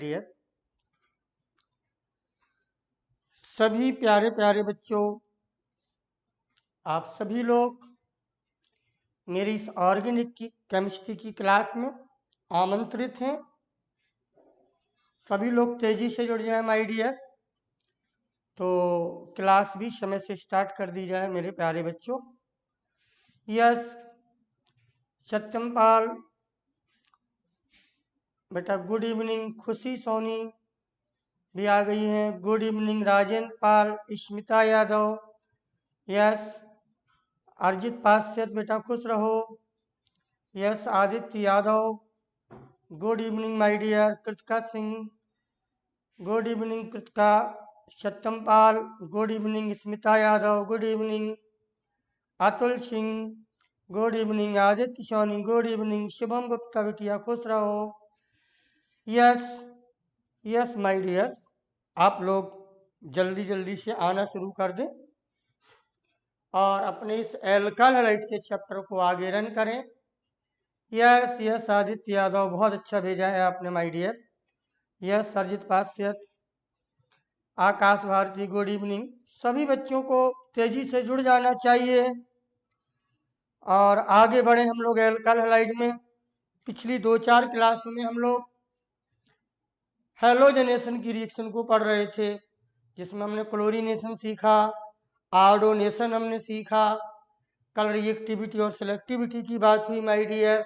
Dear सभी प्यारे प्यारे बच्चों, आप सभी लोग मेरी इस ऑर्गेनिक की केमिस्ट्री की क्लास में आमंत्रित हैं। सभी लोग तेजी से जुड़ जाएं माय डियर। तो क्लास भी समय से स्टार्ट कर दी जाए मेरे प्यारे बच्चों। यस, सत्यमपाल बेटा गुड इवनिंग। खुशी सोनी भी आ गई हैं। Good evening Rajendra Pal, Smita Yadav, yes. Arjit Paschat बेटा खुश रहो, yes. Aditya Yadav, good evening my dear. Kritika Singh, good evening Kritika. Satyampal, good evening. Smita Yadav, good evening. Atul Singh, good evening. Aditya Soni, good evening. Shubham Gupta बिटिया खुश रहो, यस यस माय डियर। आप लोग जल्दी जल्दी से आना शुरू कर दें और अपने इस एल्काइल हैलाइड के चैप्टर को आगे रन करें। यस यस आदित्य यादव, बहुत अच्छा भेजा है आपने my dear. Yes Sarjit Paschat, Akash Bharati, good evening. सभी बच्चों को तेजी से जुड़ जाना चाहिए और आगे बढ़े हम लोग एल्काइल हैलाइड में। पिछली 2-4 क्लासों में हम लोग हैलोजनेशन की रिएक्शन को पढ़ रहे थे, जिसमें हमने क्लोरीनेशन सीखा, आर्डोनेशन हमने सीखा, कल रिएक्टिविटी और सिलेक्टिविटी की बात हुई माय डियर।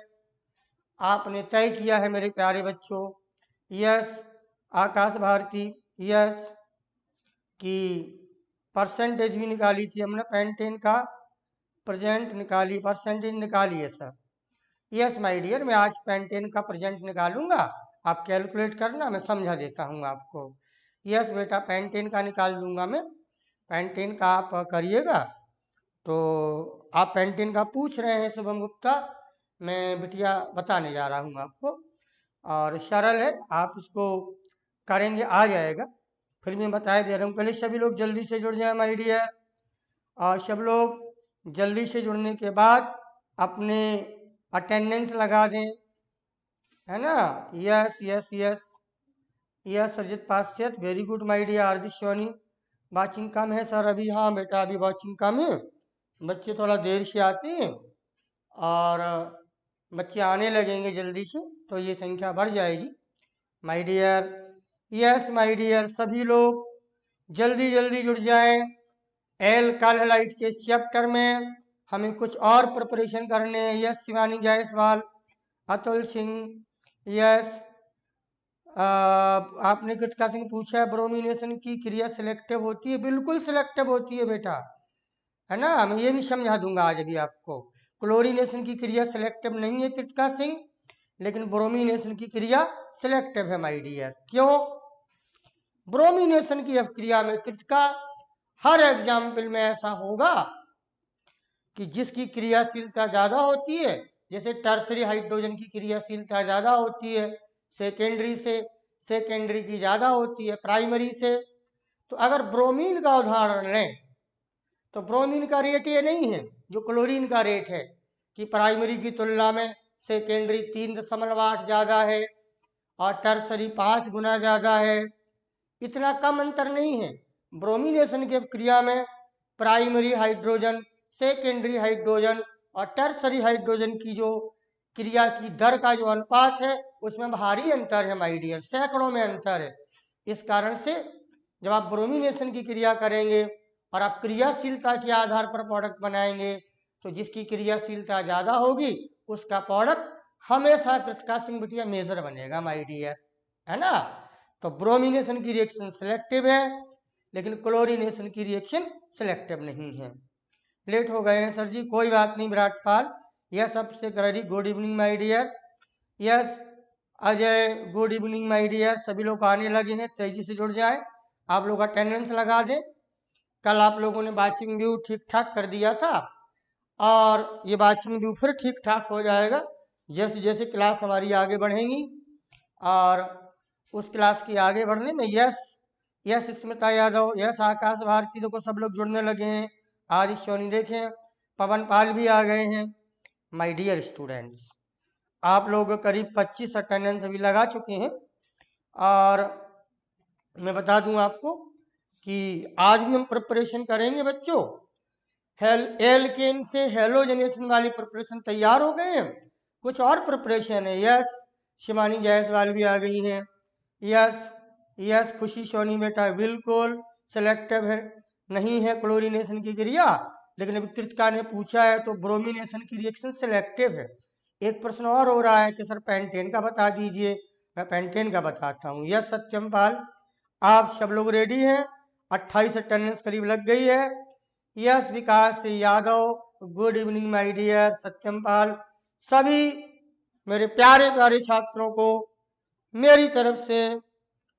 आपने तय किया है मेरे प्यारे बच्चों, यस आकाश भारती, यस कि परसेंटेज भी निकाली थी हमने, पेंटेन का प्रेजेंट निकाली, परसेंटेज निकाली है सर। यस माय डियर, मैं आज पेंटेन का प्रेजेंट निकालूंगा, आप कैलकुलेट करना, मैं समझा देता हूँ आपको। यस बेटा, पेंटेन का निकाल दूंगा मैं, पेंटेन का आप करिएगा। तो आप पेंटेन का पूछ रहे हैं शुभम गुप्ता, मैं बिटिया बताने जा रहा हूँ आपको, और सरल है, आप इसको करेंगे आ जाएगा। फिर मैं बताया दे रहा हूँ। पहले सभी लोग जल्दी से जुड़ जाए माय डियर, और सब लोग जल्दी से जुड़ने के बाद अपने अटेंडेंस लगा दें, है ना। Yes yes yes yes Sarjit Paschat, very good my dear. RG Soni, watching कम है सर अभी। हाँ बेटा, अभी वाचिंग कम है, बच्चे थोड़ा देर से आते हैं और बच्चे आने लगेंगे जल्दी से तो ये संख्या बढ़ जाएगी my dear. Yes my dear, सभी लोग जल्दी जल्दी जुड़ जाएं। एल्काइल हैलाइड के चैप्टर में हमें कुछ और प्रिपरेशन करने हैं। Yes Shivani Jaiswal, Atul Singh, yes. आपने कृतिका सिंह पूछा है ब्रोमिनेशन की क्रिया सिलेक्टिव होती है? बिल्कुल सिलेक्टिव होती है बेटा, है ना। मैं ये भी समझा दूंगा आज अभी आपको। क्लोरीनेशन की क्रिया सिलेक्टिव नहीं है कृतिका सिंह, लेकिन ब्रोमिनेशन की क्रिया सिलेक्टिव है माय डियर। क्यों? ब्रोमिनेशन की क्रिया में कृतिका हर एग्जाम्पल में ऐसा होगा कि जिसकी क्रियाशीलता ज्यादा होती है, जैसे टर्सरी हाइड्रोजन की क्रियाशीलता ज्यादा होती है सेकेंडरी से, सेकेंडरी की ज्यादा होती है प्राइमरी से। तो अगर ब्रोमीन का उदाहरण लें तो ब्रोमीन का रेट ये नहीं है जो क्लोरीन का रेट है कि प्राइमरी की तुलना में सेकेंडरी 3.8 ज्यादा है और टर्सरी 5 गुना ज्यादा है। इतना कम अंतर नहीं है। ब्रोमिनेशन की क्रिया में प्राइमरी हाइड्रोजन, सेकेंडरी हाइड्रोजन और टर्सरी हाइड्रोजन की जो क्रिया की दर का जो अनुपात है उसमें भारी अंतर है माय डियर, सैकड़ों में अंतर है। इस कारण से जब आप ब्रोमिनेशन की क्रिया करेंगे और आप क्रियाशीलता के आधार पर प्रोडक्ट बनाएंगे तो जिसकी क्रियाशीलता ज्यादा होगी उसका प्रोडक्ट हमेशा कृतिका सिंह बिटिया मेजर बनेगा माय डियर, है ना। तो ब्रोमिनेशन की रिएक्शन सिलेक्टिव है लेकिन क्लोरीनेशन की रिएक्शन सिलेक्टिव नहीं है। लेट हो गए हैं सर जी, कोई बात नहीं विराट पाल। यस सबसे करी good evening my dear. Yes Ajay, good evening my dear. सभी लोग आने लगे हैं, तेजी से जुड़ जाए। आप लोग अटेंडेंस लगा दें। कल आप लोगों ने वाचिंग व्यू ठीक ठाक कर दिया था और ये वाचिंग व्यू फिर ठीक ठाक हो जाएगा जैसे जैसे क्लास हमारी आगे बढ़ेगी। और उस क्लास की आगे बढ़ने में yes yes Smita Yadav, yes Akash Bharati, देखो सब लोग जुड़ने लगे हैं। आज सोनी देखें, पवन पाल भी आ गए हैं। माय डियर स्टूडेंट्स, आप लोग करीब 25 अटेंडेंस अभी लगा चुके हैं और मैं बता दूं आपको कि आज भी हम प्रिपरेशन करेंगे बच्चों। एल्केन से हेलोजनेशन वाली प्रिपरेशन तैयार हो गए हैं, कुछ और प्रिपरेशन है। यस, शिवानी जायसवाल भी आ गई है। यस यस, खुशी सोनी बेटा बिल्कुल सिलेक्टिव है, नहीं है क्लोरीनेशन की क्रिया, लेकिन अभी कृतिका ने पूछा है तो ब्रोमिनेशन की रिएक्शन सिलेक्टिव है। एक प्रश्न और हो रहा है कि सर पेंटेन का बता दीजिए, मैं पेंटेन का बताता हूँ। यस सत्यम पाल, आप सब लोग रेडी हैं? 28 अटेंडेंस करीब लग गई है। Yes Vikas Yadav, good evening my dear Satyam Pal. सभी मेरे प्यारे प्यारे छात्रों को मेरी तरफ से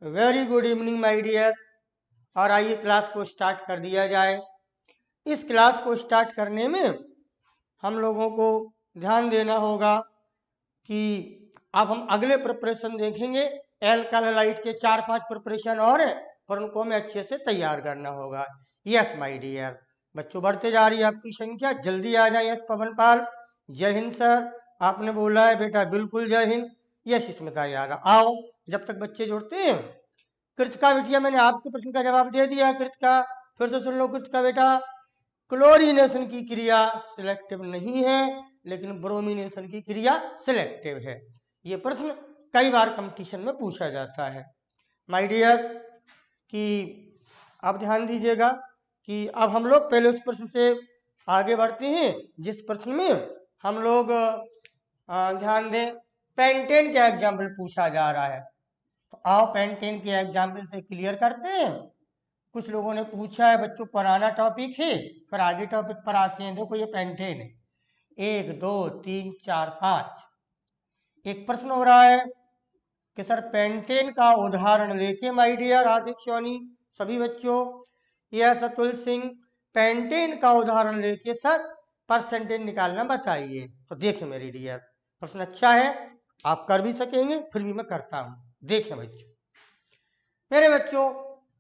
very good evening my dear. और आइए क्लास को स्टार्ट कर दिया जाए। इस क्लास को स्टार्ट करने में हम लोगों को ध्यान देना होगा कि अब हम अगले प्रिपरेशन देखेंगे। एल्कालाइट के 4-5 प्रिपरेशन और हैं, पर उनको हमें अच्छे से तैयार करना होगा। यस माय डियर, बच्चों बढ़ते जा रही है आपकी संख्या, जल्दी आ जाए। यस पवन पाल, जय हिंद सर, आपने बोला है बेटा बिल्कुल जय हिंद। यस स्मिता यादव, आओ जब तक बच्चे जुड़ते हैं। कृतिका बेटिया, मैंने आपके प्रश्न का जवाब दे दिया। कृतिका फिर से सुन लो। कृतिका बेटा, क्लोरीनेशन की क्रिया सिलेक्टिव नहीं है, लेकिन ब्रोमिनेशन की क्रिया सिलेक्टिव है। ये प्रश्न कई बार कंपटीशन में पूछा जाता है माय डियर। कि अब ध्यान दीजिएगा कि अब हम लोग पहले उस प्रश्न से आगे बढ़ते हैं जिस प्रश्न में हम लोग ध्यान दें, पेंटेन का एग्जाम्पल पूछा जा रहा है। तो आओ पेंटेन के एग्जाम्पल से क्लियर करते हैं। कुछ लोगों ने पूछा है बच्चों, पुराना टॉपिक है, फिर आगे टॉपिक पर आते हैं। देखो ये पेंटेन है, 1 2 3 4 5। एक प्रश्न हो रहा है कि सर पेंटेन का उदाहरण लेके माय डियर आदित्य सोनी, सभी बच्चों, यह अतुल सिंह, पेंटेन का उदाहरण लेके सर परसेंटेज निकालना बताइए। तो देखें मेरी डियर, प्रश्न अच्छा है, आप कर भी सकेंगे, फिर भी मैं करता हूं। देखें बच्चों, मेरे बच्चों,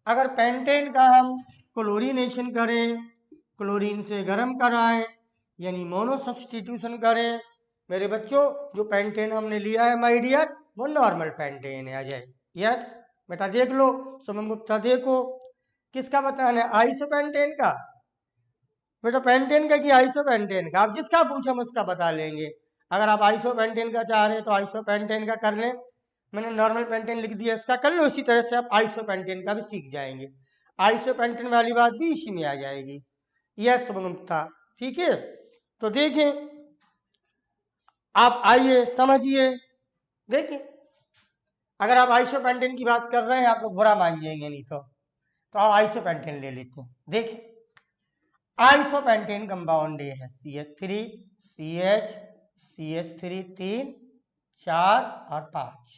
अगर पेंटेन का हम क्लोरीनेशन करें, क्लोरीन से गर्म कराएं, यानी मोनो सब्सटीट्यूशन करें, मेरे बच्चों जो पेंटेन हमने लिया है माय डियर, वो नॉर्मल पेंटेन है। अजय यस बेटा देख लो, सुमन गुप्ता देखो, किसका बताना है? आइसोपेंटेन का बेटा, पेंटेन का कि आइसोपेंटेन का? आप जिसका पूछा हम उसका बता लेंगे। अगर आप आइसोपेंटेन का चाह रहे हैं तो आइसोपेंटेन का कर लें, मैंने नॉर्मल पेंटेन लिख दिया, इसका कर लो। इसी तरह से आप आइसोपेंटेन का भी सीख जाएंगे, आइसोपेंटेन वाली बात भी इसी में आ जाएगी। यस शुभम गुप्ता, ठीक है। तो देखें, आप आइए समझिए। देखिए, अगर आप आइसोपेंटेन की बात कर रहे हैं, आप लोग बुरा मान जाएंगे नहीं तो आप आइसोपेंटेन ले लेते हैं। देखिए, आइसोपेंटेन कंपाउंड है CH3 CH CH3 3 4 और 5।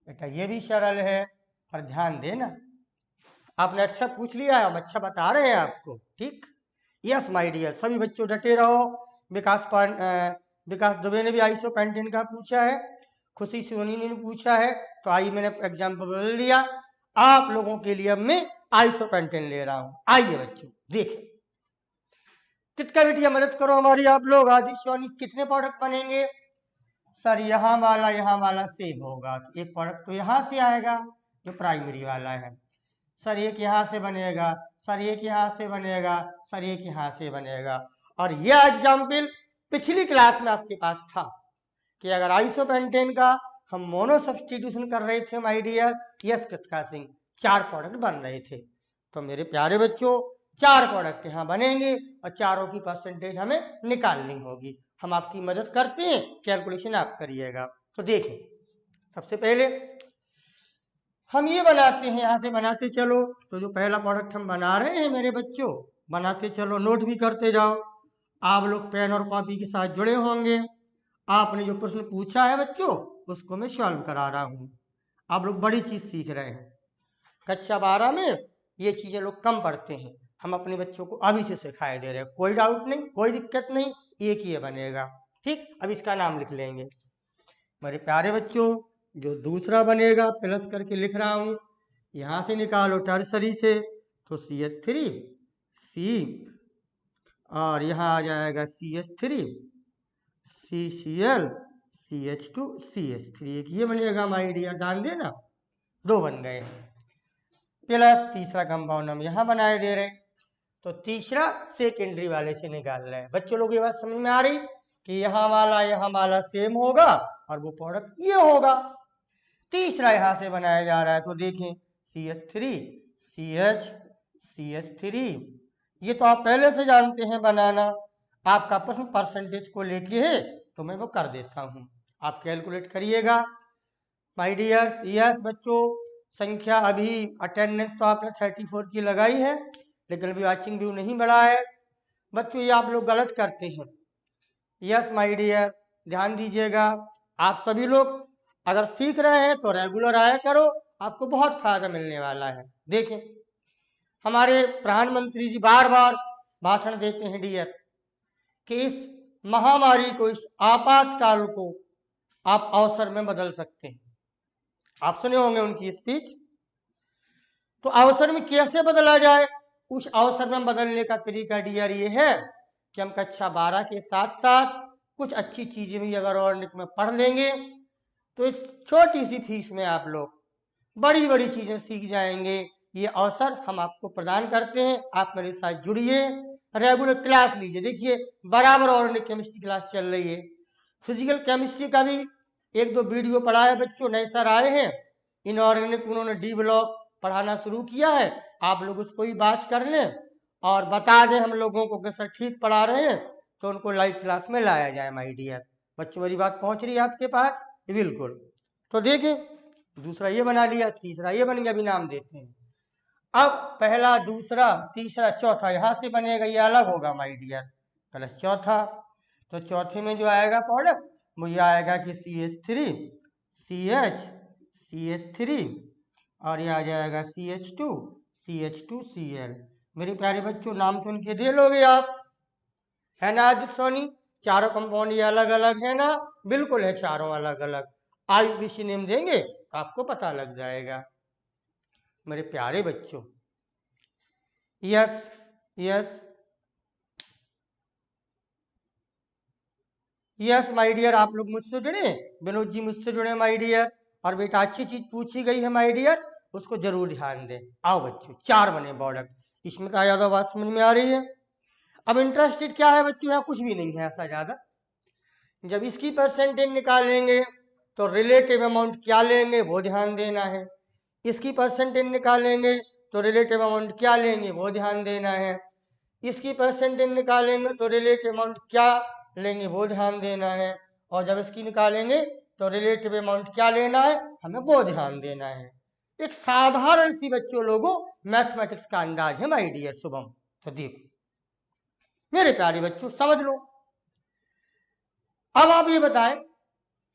बेटा ये भी सरल है, पर ध्यान देना, आपने अच्छा पूछ लिया है, हम अच्छा बता रहे हैं आपको, ठीक। यस माय डियर, सभी बच्चों डटे रहो। विकास दुबे ने भी आइसोपेंटेन का पूछा है, खुशी सोनी ने भी पूछा है, तो आइए मैंने एग्जाम्पल बदल दिया। आप लोगों के लिए अब मैं आइसोपेंटेन ले रहा हूं। आइए बच्चों देखें, कितना बेटिया मदद करो हमारी आप लोग। आदित्य सोनी, कितने प्रोडक्ट बनेंगे? सर यहाँ वाला सेम होगा, एक प्रोडक्ट तो यहाँ से आएगा जो प्राइमरी वाला है, सर एक यहाँ से बनेगा, सर एक यहाँ से बनेगा, सर एक यहाँ से बनेगा। और यह एग्जाम्पल पिछली क्लास में आपके पास था कि अगर आइसोपेंटेन का हम मोनो सब्सटीट्यूशन कर रहे थे my dear, yes Kritika Singh, 4 product बन रहे थे। तो मेरे प्यारे बच्चों, 4 प्रोडक्ट यहाँ बनेंगे और चारों की परसेंटेज हमें निकालनी होगी। हम आपकी मदद करते हैं, कैलकुलेशन आप करिएगा। तो देखें, सबसे पहले हम ये बनाते हैं, यहां से बनाते चलो। तो जो पहला प्रोडक्ट हम बना रहे हैं मेरे बच्चों, बनाते चलो, नोट भी करते जाओ। आप लोग पेन और कॉपी के साथ जुड़े होंगे। आपने जो प्रश्न पूछा है बच्चों, उसको मैं सॉल्व करा रहा हूं। आप लोग बड़ी चीज सीख रहे हैं। कक्षा 12 में ये चीजें लोग कम पढ़ते हैं, हम अपने बच्चों को अभी से सिखाए दे रहे हैं। कोई डाउट नहीं, कोई दिक्कत नहीं, एक ही बनेगा, ठीक। अब इसका नाम लिख लेंगे मेरे प्यारे बच्चों। जो दूसरा बनेगा प्लस करके लिख रहा हूं, यहां से निकालो टर्सरी से, तो CH3 C, और यहां आ जाएगा CH3 CCl CH2 CH3, एक ये बनेगा माय डियर, ध्यान देना। 2 बन गए, प्लस तीसरा कंपाउंड हम यहाँ बनाए दे रहे, तो तीसरा सेकेंडरी वाले से निकाल रहे हैं। बच्चों लोग ये बात समझ में आ रही कि यहाँ वाला सेम होगा और वो प्रोडक्ट ये होगा। तीसरा यहाँ से बनाया जा रहा है, तो देखें CH3 CH CH3, ये तो आप पहले से जानते हैं बनाना। आपका प्रश्न परसेंटेज को लेके है तो मैं वो कर देता हूँ, आप कैलकुलेट करिएगा माय डियर। यस बच्चों, संख्या अभी अटेंडेंस तो आपने 34 की लगाई है, लेकिन अभी वाचिंग व्यू नहीं बढ़ा है। बच्चों ये आप लोग गलत करते हैं। यस माय डियर, ध्यान दीजिएगा। आप सभी लोग अगर सीख रहे हैं तो रेगुलर आया करो, आपको बहुत फायदा मिलने वाला है। देखें हमारे प्रधानमंत्री जी बार बार भाषण देते हैं डियर कि इस महामारी को, इस आपातकाल को आप अवसर में बदल सकते हैं। आप सुने होंगे उनकी स्पीच। तो अवसर में कैसे बदला जाए, उस अवसर में बदलने का तरीका डियर ये है कि हम कक्षा 12 के साथ साथ कुछ अच्छी चीजें भी अगर और में पढ़ लेंगे तो इस छोटी सी फीस में आप लोग बड़ी बड़ी चीजें सीख जाएंगे। ये अवसर हम आपको प्रदान करते हैं, आप मेरे साथ जुड़िए, रेगुलर क्लास लीजिए। देखिए बराबर ऑर्गेनिक केमिस्ट्री क्लास चल रही है, फिजिकल केमिस्ट्री का भी 1-2 वीडियो पढ़ा है बच्चों, नए सर आए हैं, इनऑर्गेनिक उन्होंने डी ब्लॉक पढ़ाना शुरू किया है, आप लोग उसको ही बात कर लें और बता दें हम लोगों को कि सर ठीक पढ़ा रहे हैं, तो उनको लाइव क्लास में लाया जाए माय डियर। बच्चों मेरी बात पहुंच रही है आपके पास? बिल्कुल। तो देखिए दूसरा ये बना लिया, तीसरा ये बन गया, अभी नाम देते हैं। अब पहला, दूसरा, तीसरा, चौथा यहां से बनेगा, ये अलग होगा माय डियर, प्लस चौथा। तो चौथे में जो आएगा प्रोडक्ट वो ये आएगा कि CH3 CH CH3 और ये आ जाएगा CH2 CH2 Cl। मेरे प्यारे बच्चों नाम तो उनके दे लोगे आप, है ना आदित्य सोनी? चारों कंपाउंड ये अलग अलग है ना? बिल्कुल है, चारों अलग अलग। IUPAC नेम देंगे तो आपको पता लग जाएगा मेरे प्यारे बच्चों। Yes yes yes my dear, आप लोग मुझसे जुड़े, विनोद जी मुझसे जुड़े माय डियर। और बेटा अच्छी चीज पूछी गई है माय डियर, उसको जरूर ध्यान दें। आओ बच्चों 4 बने प्रोडक्ट, इसमें तो ज्यादा बात समझ में आ रही है। अब इंटरेस्टेड क्या है बच्चों, यहाँ कुछ भी नहीं है ऐसा ज्यादा। जब इसकी परसेंटेज निकालेंगे तो रिलेटिव अमाउंट क्या लेंगे वो ध्यान देना है, इसकी परसेंटेज निकालेंगे तो रिलेटिव अमाउंट क्या लेंगे वो ध्यान देना है, इसकी परसेंटेज निकालेंगे तो रिलेटिव अमाउंट क्या लेंगे वो ध्यान देना है, और जब इसकी निकालेंगे तो रिलेटिव अमाउंट क्या लेना है हमें वो ध्यान देना है। एक साधारण सी बच्चों लोगों मैथमेटिक्स का अंदाज है माय डियर शुभम। तो देखो मेरे प्यारे बच्चों समझ लो। अब आप ये बताएं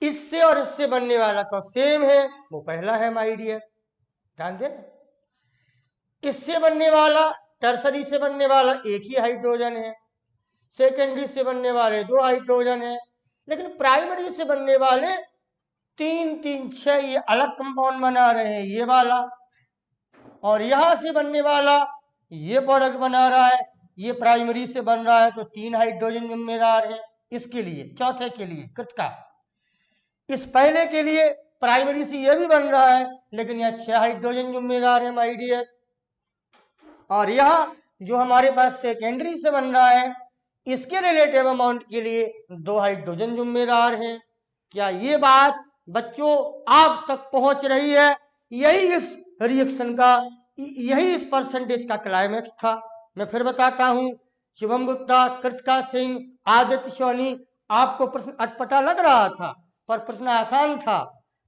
इससे और इससे बनने वाला तो सेम है, वो पहला है माय डियर, ध्यान देना। इससे बनने वाला, टर्सरी से बनने वाला एक ही हाइड्रोजन है, सेकेंडरी से बनने वाले 2 हाइड्रोजन है, लेकिन प्राइमरी से बनने वाले 3 3 6 ये अलग कंपाउंड बना रहे हैं ये वाला, और यहां से बनने वाला ये प्रोडक्ट बना रहा है, ये प्राइमरी से बन रहा है तो 3 हाइड्रोजन जिम्मेदार है इसके लिए, चौथे के लिए कृत का। इस पहले के लिए प्राइमरी से ये भी बन रहा है लेकिन यह 6 हाइड्रोजन जिम्मेदार है माय डियर, और यह जो हमारे पास सेकेंडरी से बन रहा है इसके रिलेटिव अमाउंट के लिए 2 हाइड्रोजन जिम्मेदार हैं। क्या ये बात बच्चों आप तक पहुंच रही है? यही इस रिएक्शन का, यही इस परसेंटेज का क्लाइमेक्स था। मैं फिर बताता हूं, शिवम गुप्ता, कृतिका सिंह, आदित्य सोनी, आपको प्रश्न अटपटा लग रहा था पर प्रश्न आसान था,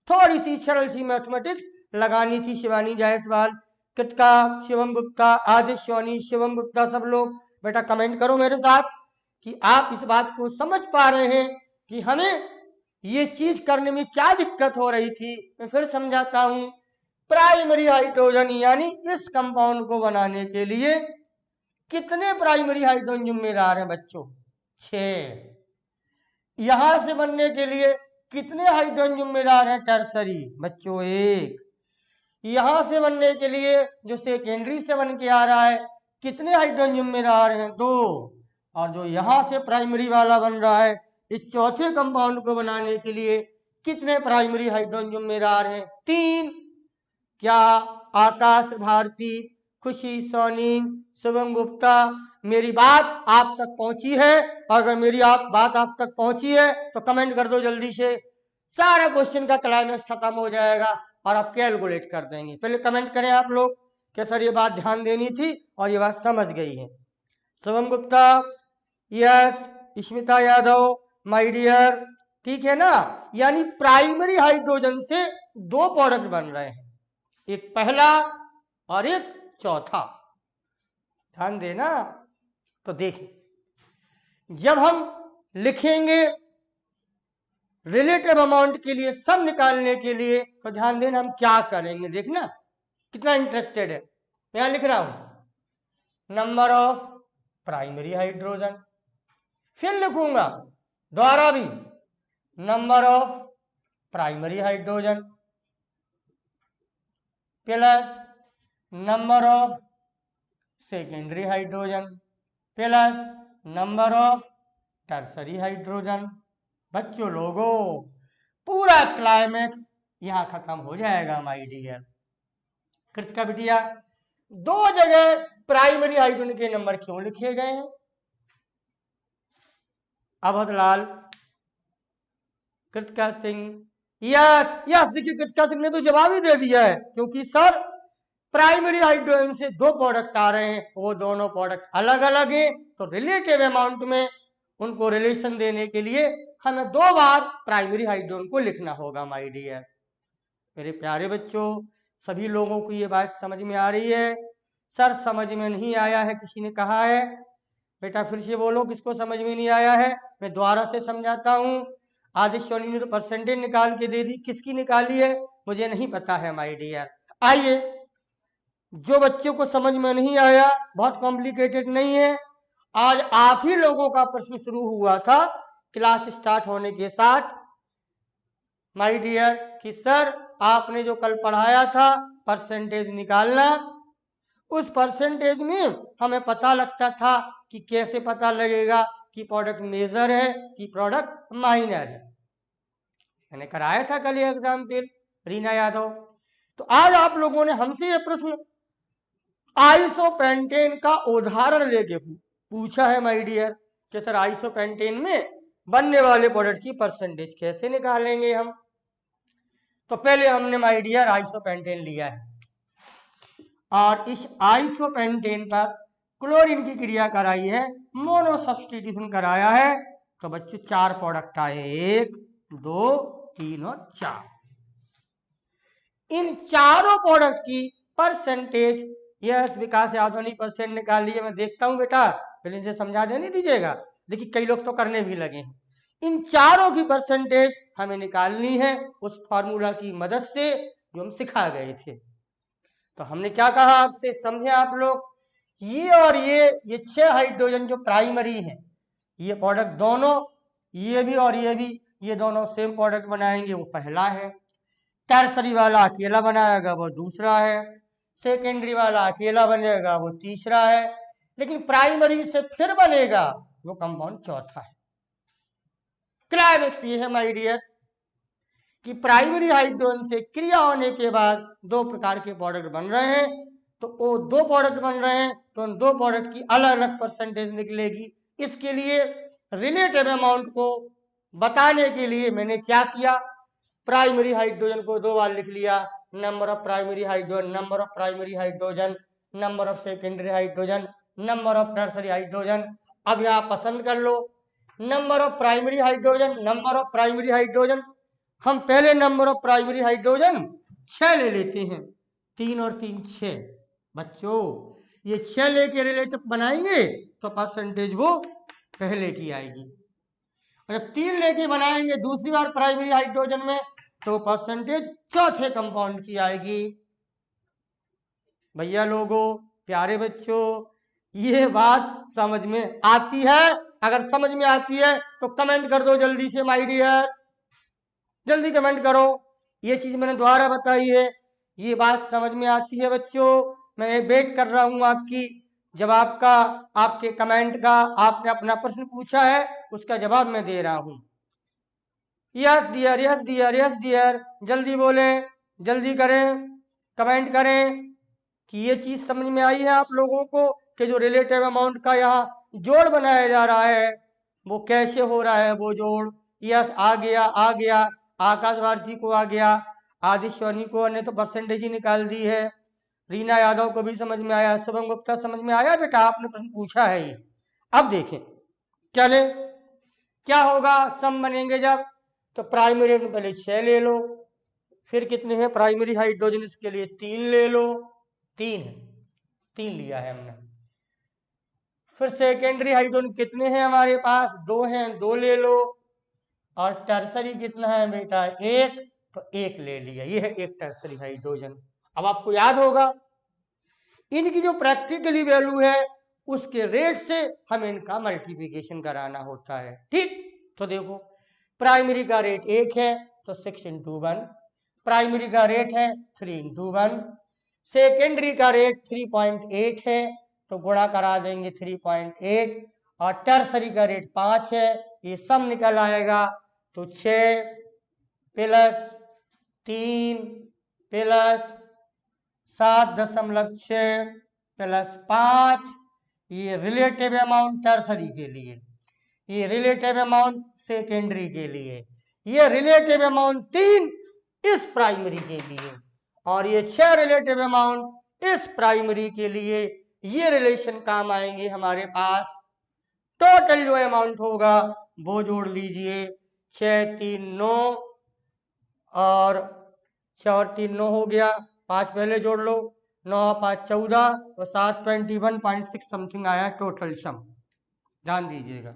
थोड़ी सी सरल सी मैथमेटिक्स लगानी थी। शिवानी जायसवाल, कृतिका, शिवम गुप्ता, आदित्य सोनी, शिवम गुप्ता, सब लोग बेटा कमेंट करो मेरे साथ कि आप इस बात को समझ पा रहे हैं कि हमें ये चीज करने में क्या दिक्कत हो रही थी। मैं फिर समझाता हूं, प्राइमरी हाइड्रोजन यानी इस कंपाउंड को बनाने के लिए कितने प्राइमरी हाइड्रोजन जिम्मेदार हैं बच्चों? 6। यहां से बनने के लिए कितने हाइड्रोजन जिम्मेदार हैं टर्सरी? बच्चों 1। यहां से बनने के लिए जो सेकेंडरी से बन के आ रहा है कितने हाइड्रोजन जिम्मेदार हैं? 2। और जो यहां से प्राइमरी वाला बन रहा है इस चौथे कंपाउंड को बनाने के लिए कितने प्राइमरी हाइड्रोजन जिम्मेदार हैं? 3। क्या आकाश भारती, खुशी सोनी, शुभम गुप्ता, मेरी बात आप तक पहुंची है? अगर मेरी बात आप तक पहुंची है तो कमेंट कर दो जल्दी से। सारा क्वेश्चन का क्लाइमेक्स खत्म हो जाएगा और आप कैलकुलेट कर देंगे। पहले कमेंट करें आप लोग कि सर ये बात ध्यान देनी थी और ये बात समझ गई है। Shubham Gupta yes, Smita Yadav my dear, ठीक है ना। यानी प्राइमरी हाइड्रोजन से दो प्रोडक्ट बन रहे हैं, एक पहला और एक चौथा। ध्यान देना। तो देखिए, जब हम लिखेंगे रिलेटिव अमाउंट के लिए, सम निकालने के लिए, तो ध्यान देना हम क्या करेंगे। देखना कितना इंटरेस्टेड है। यहां लिख रहा हूं नंबर ऑफ प्राइमरी हाइड्रोजन, फिर लिखूंगा द्वारा भी number of primary hydrogen plus number of secondary hydrogen plus number of tertiary hydrogen. बच्चों लोगों, पूरा क्लाइमेक्स यहां खत्म हो जाएगा माय डियर। कृतिका बिटिया, दो जगह प्राइमरी हाइड्रोजन के नंबर क्यों लिखे गए हैं? अवध लाल, कृतिका सिंह, यस यस। देखिए कृतिका सिंह ने तो जवाब ही दे दिया है, क्योंकि सर प्राइमरी हाइड्रोजन से दो प्रोडक्ट आ रहे हैं, वो दोनों प्रोडक्ट अलग अलग हैं, तो रिलेटिव अमाउंट में उनको रिलेशन देने के लिए हमें दो बार प्राइमरी हाइड्रोजन को लिखना होगा माय डियर। मेरे प्यारे बच्चों, सभी लोगों को ये बात समझ में आ रही है? सर समझ में नहीं आया है किसी ने कहा है? बेटा फिर से बोलो किसको समझ में नहीं आया है। मैं दोबारा से समझाता हूँ। आदित्य सोनी ने तो परसेंटेज निकाल के दे दी, किसकी निकाली है मुझे नहीं पता है माय डियर। आइए, जो बच्चों को समझ में नहीं आया, बहुत कॉम्प्लिकेटेड नहीं है। आज आप ही लोगों का प्रश्न शुरू हुआ था क्लास स्टार्ट होने के साथ माय डियर, कि सर आपने जो कल पढ़ाया था परसेंटेज निकालना, उस परसेंटेज में हमें पता लगता था कि कैसे पता लगेगा कि प्रोडक्ट मेजर है कि प्रोडक्ट माइनर है। मैंने कराया था कल ये एग्जाम्पल, रीना यादव। तो आज आप लोगों ने हमसे ये प्रश्न आइसोपेंटेन का उदाहरण लेके पूछा है माय डियर, कि सर आइसोपेंटेन में बनने वाले प्रोडक्ट की परसेंटेज कैसे निकालेंगे हम। तो पहले हमने माय डियर आइसोपेंटेन लिया है और इस आइसोपेंटेन पर क्लोरीन की क्रिया कराई है, मोनो सब्स्टिट्यूशन कराया है। तो बच्चों चार प्रोडक्ट आए, 1 2 3 और 4। इन चारों प्रोडक्ट की परसेंटेज, यस विकास यादव ने परसेंट निकाल लिए। मैं देखता हूं बेटा, फिर इनसे समझा देने दीजिएगा। देखिए कई लोग तो करने भी लगे हैं। इन चारों की परसेंटेज हमें निकालनी है उस फॉर्मूला की मदद से जो हम सिखा गए थे। तो हमने क्या कहा आपसे, समझे आप लोग? ये और ये 6 हाइड्रोजन जो प्राइमरी है, ये प्रोडक्ट दोनों, ये भी और ये भी, ये दोनों सेम प्रोडक्ट बनाएंगे, वो पहला है। टर्सरी वाला अकेला बनाएगा वो दूसरा है। सेकेंडरी वाला अकेला बनेगा वो तीसरा है। लेकिन प्राइमरी से फिर बनेगा वो कंपाउंड चौथा है। क्लाइमेक्स ये है माय डियर कि प्राइमरी हाइड्रोजन से क्रिया होने के बाद दो प्रकार के प्रोडक्ट बन रहे हैं। तो वो दो प्रोडक्ट बन रहे हैं तो उन दो प्रोडक्ट की अलग अलग परसेंटेज निकलेगी। इसके लिए रिलेटिव अमाउंट को बताने के लिए मैंने क्या किया, प्राइमरी हाइड्रोजन को दो बार लिख लिया, number of primary hydrogen, number of primary hydrogen, number of secondary hydrogen, number of tertiary hydrogen. अब यहां पसंद कर लो number of primary hydrogen, number of primary hydrogen. हम पहले नंबर ऑफ प्राइमरी हाइड्रोजन 6 ले लेते हैं, 3 और 3 6। बच्चों ये 6 लेके रिलेटिव बनाएंगे तो परसेंटेज वो पहले की आएगी, और जब 3 लेके बनाएंगे दूसरी बार प्राइमरी हाइड्रोजन में तो परसेंटेज चौथे कंपाउंड की आएगी। भैया लोगों, प्यारे बच्चों, ये बात समझ में आती है? अगर समझ में आती है तो कमेंट कर दो जल्दी से माय डियर, जल्दी कमेंट करो। ये चीज मैंने दोबारा बताई है, ये बात समझ में आती है बच्चों? मैं वेट कर रहा हूं आपकी जवाब का, आपके कमेंट का। आपने अपना प्रश्न पूछा है उसका जवाब मैं दे रहा हूं। Yes dear, yes dear, yes dear, जल्दी बोलें, जल्दी करें। कमेंट करें कि ये चीज समझ में आई है आप लोगों को कि जो रिलेटिव अमाउंट का यहाँ जोड़ बनाया जा रहा है वो कैसे हो रहा है। वो जोड़ यस आ गया आकाश भारती को आ गया, आदित्य सोनी को ने तो परसेंटेज ही निकाल दी है, रीना यादव को भी समझ में आया, शुभम गुप्ता समझ में आया बेटा, आपने प्रश्न पूछा है ये। अब देखें चले क्या होगा, सम बनेंगे जब, तो प्राइमरी में पहले 6 ले लो, फिर कितने हैं प्राइमरी हाइड्रोजन के लिए 3 ले लो, 3 लिया है हमने। फिर सेकेंडरी हाइड्रोजन कितने हैं हमारे पास, 2 हैं, 2 ले लो। और टर्सरी कितना है बेटा 1, तो 1 ले लिया, ये है एक टर्सरी हाइड्रोजन। अब आपको याद होगा इनकी जो प्रैक्टिकली वैल्यू है उसके रेट से हमें इनका मल्टीप्लिकेशन कराना होता है। ठीक, तो देखो प्राइमरी का रेट 1 है तो 6 × 1, प्राइमरी का रेट है 3 × 1, सेकेंडरी का रेट 3.8 है तो गुणा करा देंगे 3.8, और टर्सरी का रेट 5 है, ये सब निकल आएगा तो 6 + 3 + 7.6 + 5, ये रिलेटिव अमाउंट टर्सरी के लिए, ये रिलेटिव अमाउंट सेकेंडरी के लिए, ये रिलेटिव अमाउंट 3 इस प्राइमरी के लिए, और ये 6 रिलेटिव अमाउंट इस प्राइमरी के लिए। ये रिलेशन काम आएंगे हमारे पास। टोटल जो अमाउंट होगा वो जोड़ लीजिए, 6 3 9 और 4 3 9 हो गया, 5 पहले जोड़ लो, 9 5 14 और 7 21.6 समथिंग आया टोटल सम, ध्यान दीजिएगा।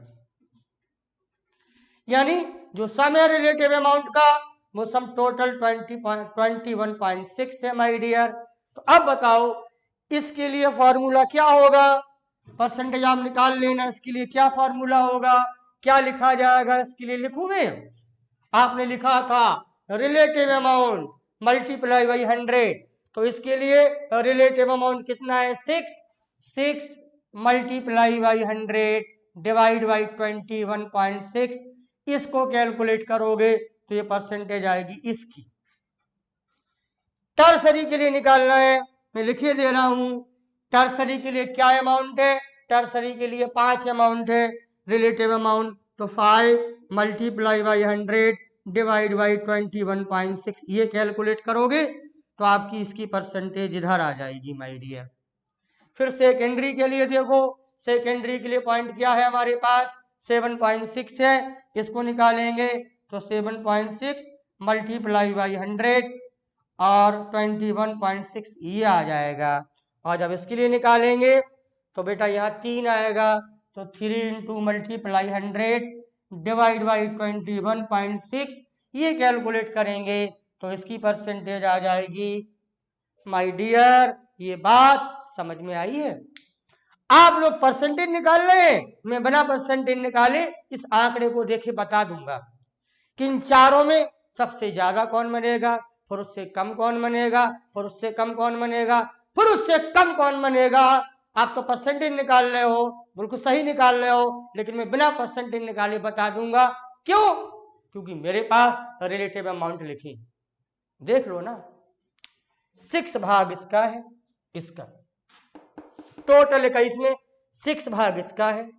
यानी जो सम है रिलेटिव अमाउंट का वो सम टोटल 21.6 है माय डियर। तो अब बताओ इसके लिए फॉर्मूला क्या होगा, परसेंटेज आप निकाल लेना, इसके लिए क्या फॉर्मूला होगा, क्या लिखा जाएगा, इसके लिए लिखूं मैं, आपने लिखा था रिलेटिव अमाउंट मल्टीप्लाई बाई 100, तो इसके लिए रिलेटिव अमाउंट कितना है 6 मल्टीप्लाई बाई 100 डिवाइड बाई 21.6, इसको कैलकुलेट करोगे तो ये परसेंटेज आएगी इसकी। टर्सरी के लिए निकालना है, मैं लिखे दे रहा हूं, टर्सरी के लिए क्या अमाउंट है, टर्सरी के लिए 5 अमाउंट है रिलेटिव अमाउंट, तो 5 मल्टीप्लाई बाई 100 डिवाइड बाई 21.6, ये कैलकुलेट करोगे तो आपकी इसकी परसेंटेज इधर आ जाएगी माय डियर। फिर सेकेंडरी के लिए देखो, सेकेंडरी के लिए पॉइंट क्या है हमारे पास 7.6 है, इसको निकालेंगे तो 7.6 मल्टीप्लाई बाई 100 और 21.6 ये आ जाएगा, और जब इसके लिए निकालेंगे तो बेटा यहाँ 3 आएगा, तो 3 × मल्टीप्लाई 100 डिवाइड बाई 21.6, ये कैलकुलेट करेंगे तो इसकी परसेंटेज आ जाएगी माय डियर। ये बात समझ में आई है? आप लोग परसेंटेज निकाल रहे हैं, मैं बिना परसेंटेज निकाले इस आंकड़े को देखे बता दूंगा कि इन चारों में सबसे ज्यादा कौन बनेगा, फिर उससे कम कौन बनेगा, फिर उससे कम कौन बनेगा, फिर उससे कम कौन बनेगा। आप तो परसेंटेज निकाल रहे हो, बिल्कुल सही निकाल रहे हो, लेकिन मैं बिना परसेंटेज निकाले बता दूंगा। क्यों? क्योंकि मेरे पास रिलेटिव अमाउंट लिखी, देख लो ना, 6 भाग इसका है, इसका टोटल का इसमें 6 भाग इसका है,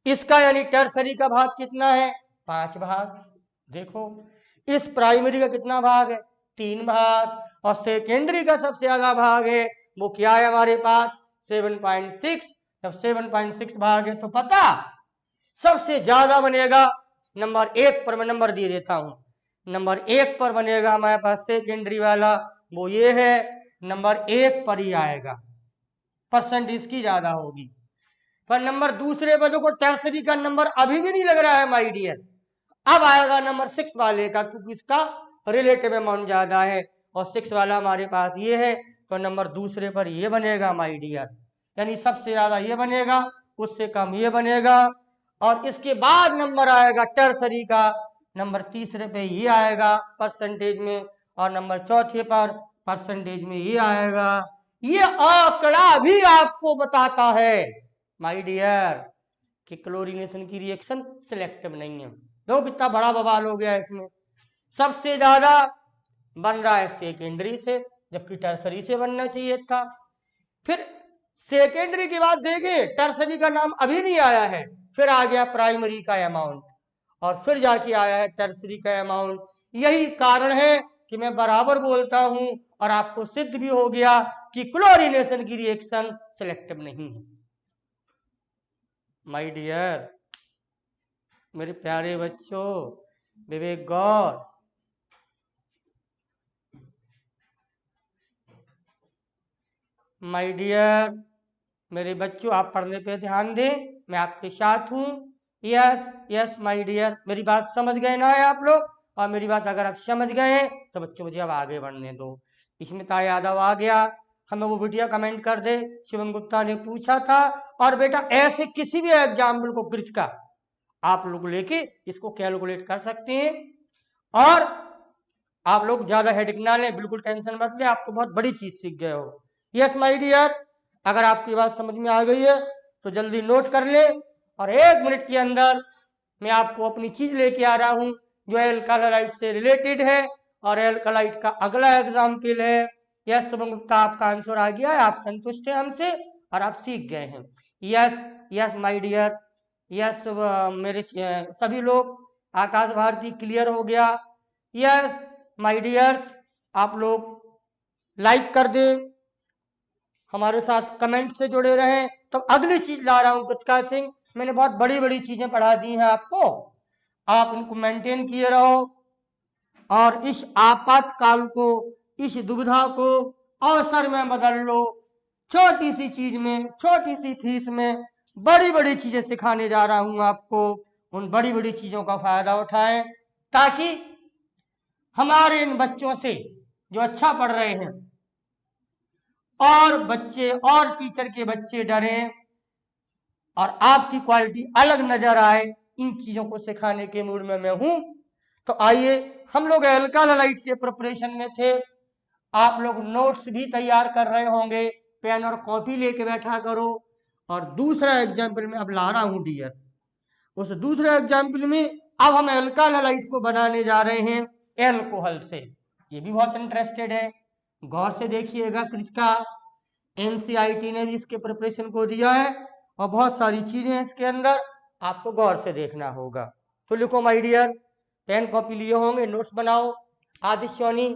इसका यानी टर्सरी का भाग कितना है 5 भाग, देखो इस प्राइमरी का कितना भाग है 3 भाग, और सेकेंडरी का सबसे ज्यादा भाग है वो क्या है हमारे पास 7.6, जब 7.6 भाग है तो पता सबसे ज्यादा बनेगा नंबर 1 पर, मैं नंबर दे देता हूं, नंबर 1 पर बनेगा हमारे पास सेकेंडरी वाला, वो ये है नंबर 1 पर ही आएगा, परसेंट इसकी ज्यादा होगी। पर नंबर दूसरे पर देखो टर्सरी का नंबर अभी भी नहीं लग रहा है माय डियर, अब आएगा नंबर 6 वाले का, क्योंकि इसका रिलेटिव अमाउंट ज्यादा है और 6 वाला हमारे पास ये है, तो नंबर दूसरे पर ये बनेगा माय डियर, यानी सबसे ज्यादा ये बनेगा, उससे कम ये बनेगा, और इसके बाद नंबर आएगा टर्सरी का, नंबर तीसरे पे ये आएगा परसेंटेज में, और नंबर चौथे पर परसेंटेज में ये आएगा। ये आंकड़ा भी आपको बताता है माय डियर कि क्लोरीनेशन की रिएक्शन सिलेक्टिव नहीं है। देखो कितना बड़ा बवाल हो गया इसमें, सबसे ज्यादा बन रहा है सेकेंडरी से, जबकि टर्सरी से बनना चाहिए था। फिर सेकेंडरी की बात देखें, टर्सरी का नाम अभी नहीं आया है, फिर आ गया प्राइमरी का अमाउंट, और फिर जाके आया है टर्सरी का अमाउंट। यही कारण है कि मैं बराबर बोलता हूं, और आपको सिद्ध भी हो गया कि क्लोरीनेशन की रिएक्शन सिलेक्टिव नहीं है। माय डियर, मेरे प्यारे बच्चों, विवेक गौर, माय डियर, मेरे बच्चों, आप पढ़ने पे ध्यान दें, मैं आपके साथ हूं। यस यस माय डियर, मेरी बात समझ गए ना है आप लोग? और मेरी बात अगर आप समझ गए तो बच्चों मुझे अब आगे बढ़ने दो। स्मिता यादव आ गया, हमें वो वीडियो कमेंट कर दे। शिवम गुप्ता ने पूछा था, और बेटा ऐसे किसी भी एग्जाम्पल को ग्रिड का आप लोग लेके इसको कैलकुलेट कर सकते हैं। और आप लोग ज्यादा हेडेक ना लें, बिल्कुल टेंशन मत ले, आपको बहुत बड़ी चीज सीख गए हो। यस माय डियर, अगर आपकी बात समझ में आ गई है तो जल्दी नोट कर ले, और 1 मिनट के अंदर मैं आपको अपनी चीज लेके आ रहा हूं जो एल्कालाइट से रिलेटेड है, और एल्कालाइट का अगला एग्जाम्पल है। यस शुभम गुप्ता, आपका आंसर आ गया है, आप संतुष्ट हैं हमसे और आप सीख गए हैं। Yes yes my dear, yes मेरे सभी लोग, आकाश भारती क्लियर हो गया। यस माय डियर्स, आप लोग लाइक कर दें, हमारे साथ कमेंट से जुड़े रहें। तो अगली चीज ला रहा हूं कृतिका सिंह, मैंने बहुत बड़ी बड़ी चीजें पढ़ा दी हैं आपको, आप इनको मेंटेन किए रहो, और इस आपातकाल को, इस दुविधा को अवसर में बदल लो। छोटी सी चीज में, छोटी सी फीस में बड़ी बड़ी चीजें सिखाने जा रहा हूं आपको, उन बड़ी बड़ी चीजों का फायदा उठाएं, ताकि हमारे इन बच्चों से जो अच्छा पढ़ रहे हैं और बच्चे और टीचर के बच्चे डरें और आपकी क्वालिटी अलग नजर आए, इन चीजों को सिखाने के मूड में मैं हूं। तो आइए, हम लोग एल्कालाइट के प्रिपरेशन में थे, आप लोग नोट्स भी तैयार कर रहे होंगे, पेन और कॉपी लेके बैठा करो। और दूसरा एग्जाम्पल में अब ला रहा हूं डियर, उस दूसरे एग्जाम्पल में अब हम एल्कालाइट को बनाने जा रहे हैं एल्कोहल से। ये भी बहुत इंटरेस्टेड है, गौर से देखिएगा कृतिका, एनसीईआरटी ने भी इसके प्रिपरेशन को दिया है, और बहुत सारी चीजें हैं इसके अंदर, आपको गौर से देखना होगा। तो लिखो माय डियर, पेन कॉपी लिए होंगे, नोट्स बनाओ। आदिश्योनी,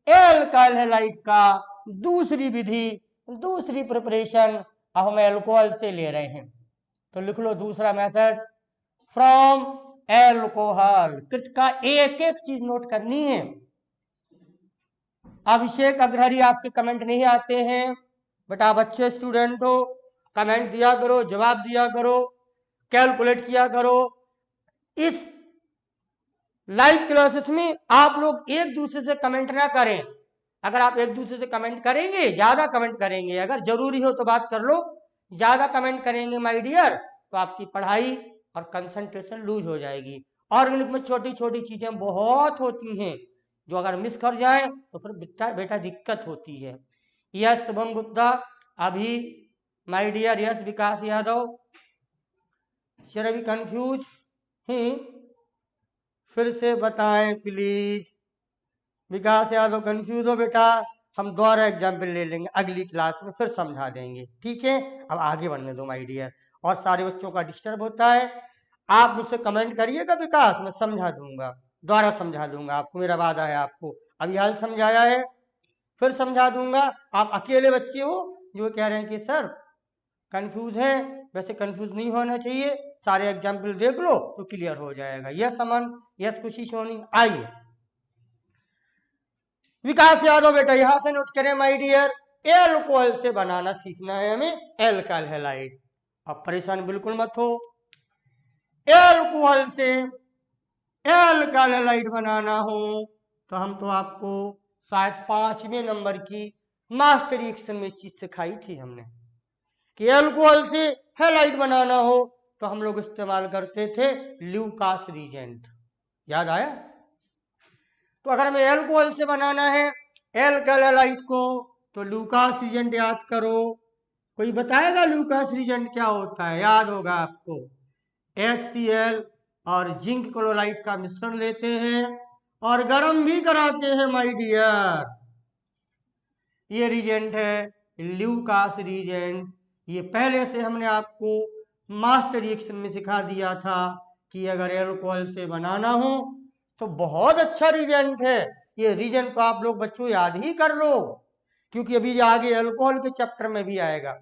एल्कालाइट का दूसरी विधि, दूसरी प्रिपरेशन अब हम एल्कोहल से ले रहे हैं। तो लिख लो दूसरा मेथड फ्रॉम एल्कोहल। कृतिका एक एक चीज नोट करनी है। अभिषेक अग्रहरी, आपके कमेंट नहीं आते हैं बेटा, आप अच्छे स्टूडेंट हो, कमेंट दिया करो, जवाब दिया करो, कैलकुलेट किया करो। इस लाइव क्लासेस में आप लोग एक दूसरे से कमेंट ना करें, अगर आप एक दूसरे से कमेंट करेंगे, ज्यादा कमेंट करेंगे, अगर जरूरी हो तो बात कर लो, ज्यादा कमेंट करेंगे माय डियर तो आपकी पढ़ाई और कंसंट्रेशन लूज हो जाएगी। ऑर्गेनिक में छोटी छोटी चीजें बहुत होती हैं, जो अगर मिस कर जाए तो फिर बेटा दिक्कत होती है। यस शुभम गुप्ता, अभी my dear, yes Vikas Yadav, sir अभी कंफ्यूज हूं, फिर से बताएं प्लीज। विकास यादव कंफ्यूज हो बेटा, हम दोबारा एग्जाम्पल ले लेंगे अगली क्लास में, फिर समझा देंगे, ठीक है? अब आगे बढ़ने दो माय डियर, और सारे बच्चों का डिस्टर्ब होता है। आप मुझसे कमेंट करिएगा विकास, मैं समझा दूंगा, दोबारा समझा दूंगा आपको, मेरा वादा है आपको। अभी हाल समझाया है, फिर समझा दूंगा। आप अकेले बच्चे हो जो कह रहे हैं कि सर कंफ्यूज है, वैसे कंफ्यूज नहीं होना चाहिए, सारे एग्जाम्पल देख लो तो क्लियर हो जाएगा। यस अमन, यस खुशी सोनी, आइए विकास यादव बेटा यहां से नोट करें माय डियर, एल्कोहल से बनाना सीखना है हमें एल्काइल हैलाइड। अब परेशान बिल्कुल मत हो, एल्कोहल से एल्काइल हैलाइड बनाना हो तो हम तो आपको शायद 5वें नंबर की मास्टर रिएक्शन में चीज सिखाई थी हमने, कि एल्कोहल से हैलाइड बनाना हो तो हम लोग इस्तेमाल करते थे ल्यूकास रिएजेंट, याद आया? तो अगर हमें एल्कोहल से बनाना है एल्काइल हैलाइड को तो ल्यूकास रिएजेंट याद करो। कोई बताएगा ल्यूकास रिएजेंट क्या होता है? याद होगा आपको, HCl और जिंक क्लोराइड का मिश्रण लेते हैं और गर्म भी कराते हैं माय डियर। ये रिजेंट है ल्यूकास रिजेंट। ये पहले से हमने आपको मास्टर रिएक्शन में सिखा दिया था कि अगर एल्कोहल से बनाना हो तो बहुत अच्छा रिजेंट है। ये रिजेंट को आप लोग बच्चों याद ही कर लो, क्योंकि अभी आगे एल्कोहल के चैप्टर में भी आएगा।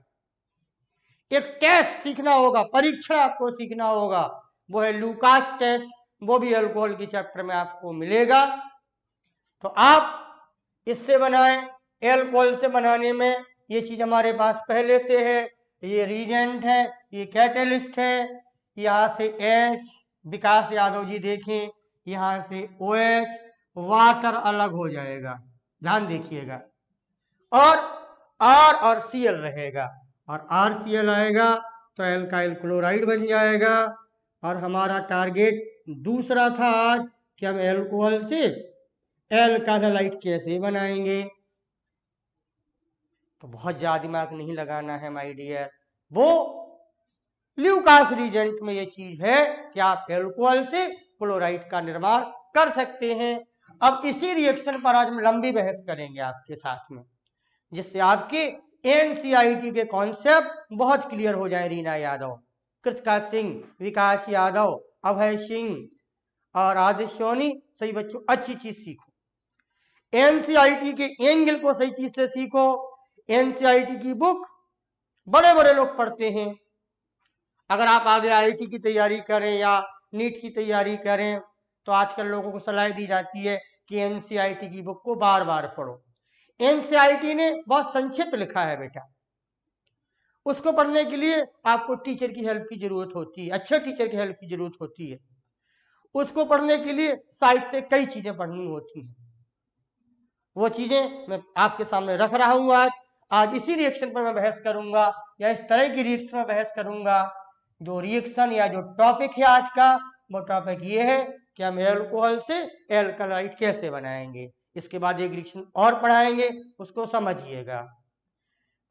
एक टेस्ट सीखना होगा, परीक्षण आपको सीखना होगा, वो है लूकास टेस्ट। वो भी अल्कोहल के चैप्टर में आपको मिलेगा। तो आप इससे बनाएं। एल्कोहल से बनाने में ये चीज हमारे पास पहले से है। ये रीजेंट है, ये कैटलिस्ट है। यहां से एच, विकास यादव जी देखें, यहां से OH, वाटर अलग हो जाएगा, ध्यान देखिएगा, और R और Cl रहेगा, और RCl आएगा तो एल्काइल क्लोराइड बन जाएगा। और हमारा टारगेट दूसरा था आज कि हम एल्कोहल से एल्काइलाइट कैसे बनाएंगे। तो बहुत ज्यादा दिमाग नहीं लगाना है माय डियर। वो ल्यूकास रिजेंट में ये चीज है कि आप एल्कोहल से क्लोराइड का निर्माण कर सकते हैं। अब इसी रिएक्शन पर आज हम लंबी बहस करेंगे आपके साथ में, जिससे आपके एनसीईआरटी के कॉन्सेप्ट बहुत क्लियर हो जाए। रीना यादव, कृतिका सिंह, विकास यादव, अभय सिंह और आदित्य सोनी, सही बच्चों अच्छी चीज सीखो। एनसीईआरटी के एंगल को सही चीज से सीखो। एनसीईआरटी की बुक बड़े बड़े लोग पढ़ते हैं। अगर आप आगे आईआईटी की तैयारी करें या नीट की तैयारी करें तो आजकल लोगों को सलाह दी जाती है कि एनसीईआरटी की बुक को बार बार पढ़ो। एनसीईआरटी ने बहुत संक्षिप्त लिखा है बेटा, उसको पढ़ने के लिए आपको टीचर की हेल्प की जरूरत होती है, अच्छे टीचर की हेल्प की जरूरत होती है। उसको पढ़ने के लिए साइड से कई चीजें पढ़नी होती हैं। वो चीजें मैं आपके सामने रख रहा हूं। आज इसी रिएक्शन पर मैं बहस करूंगा, या इस तरह की रिएक्शन में बहस करूंगा। जो रिएक्शन या जो टॉपिक है आज का, वो टॉपिक ये है कि हम एल्कोहल से एल्कलाइट कैसे बनाएंगे। इसके बाद एक रिएक्शन और पढ़ाएंगे, उसको समझिएगा।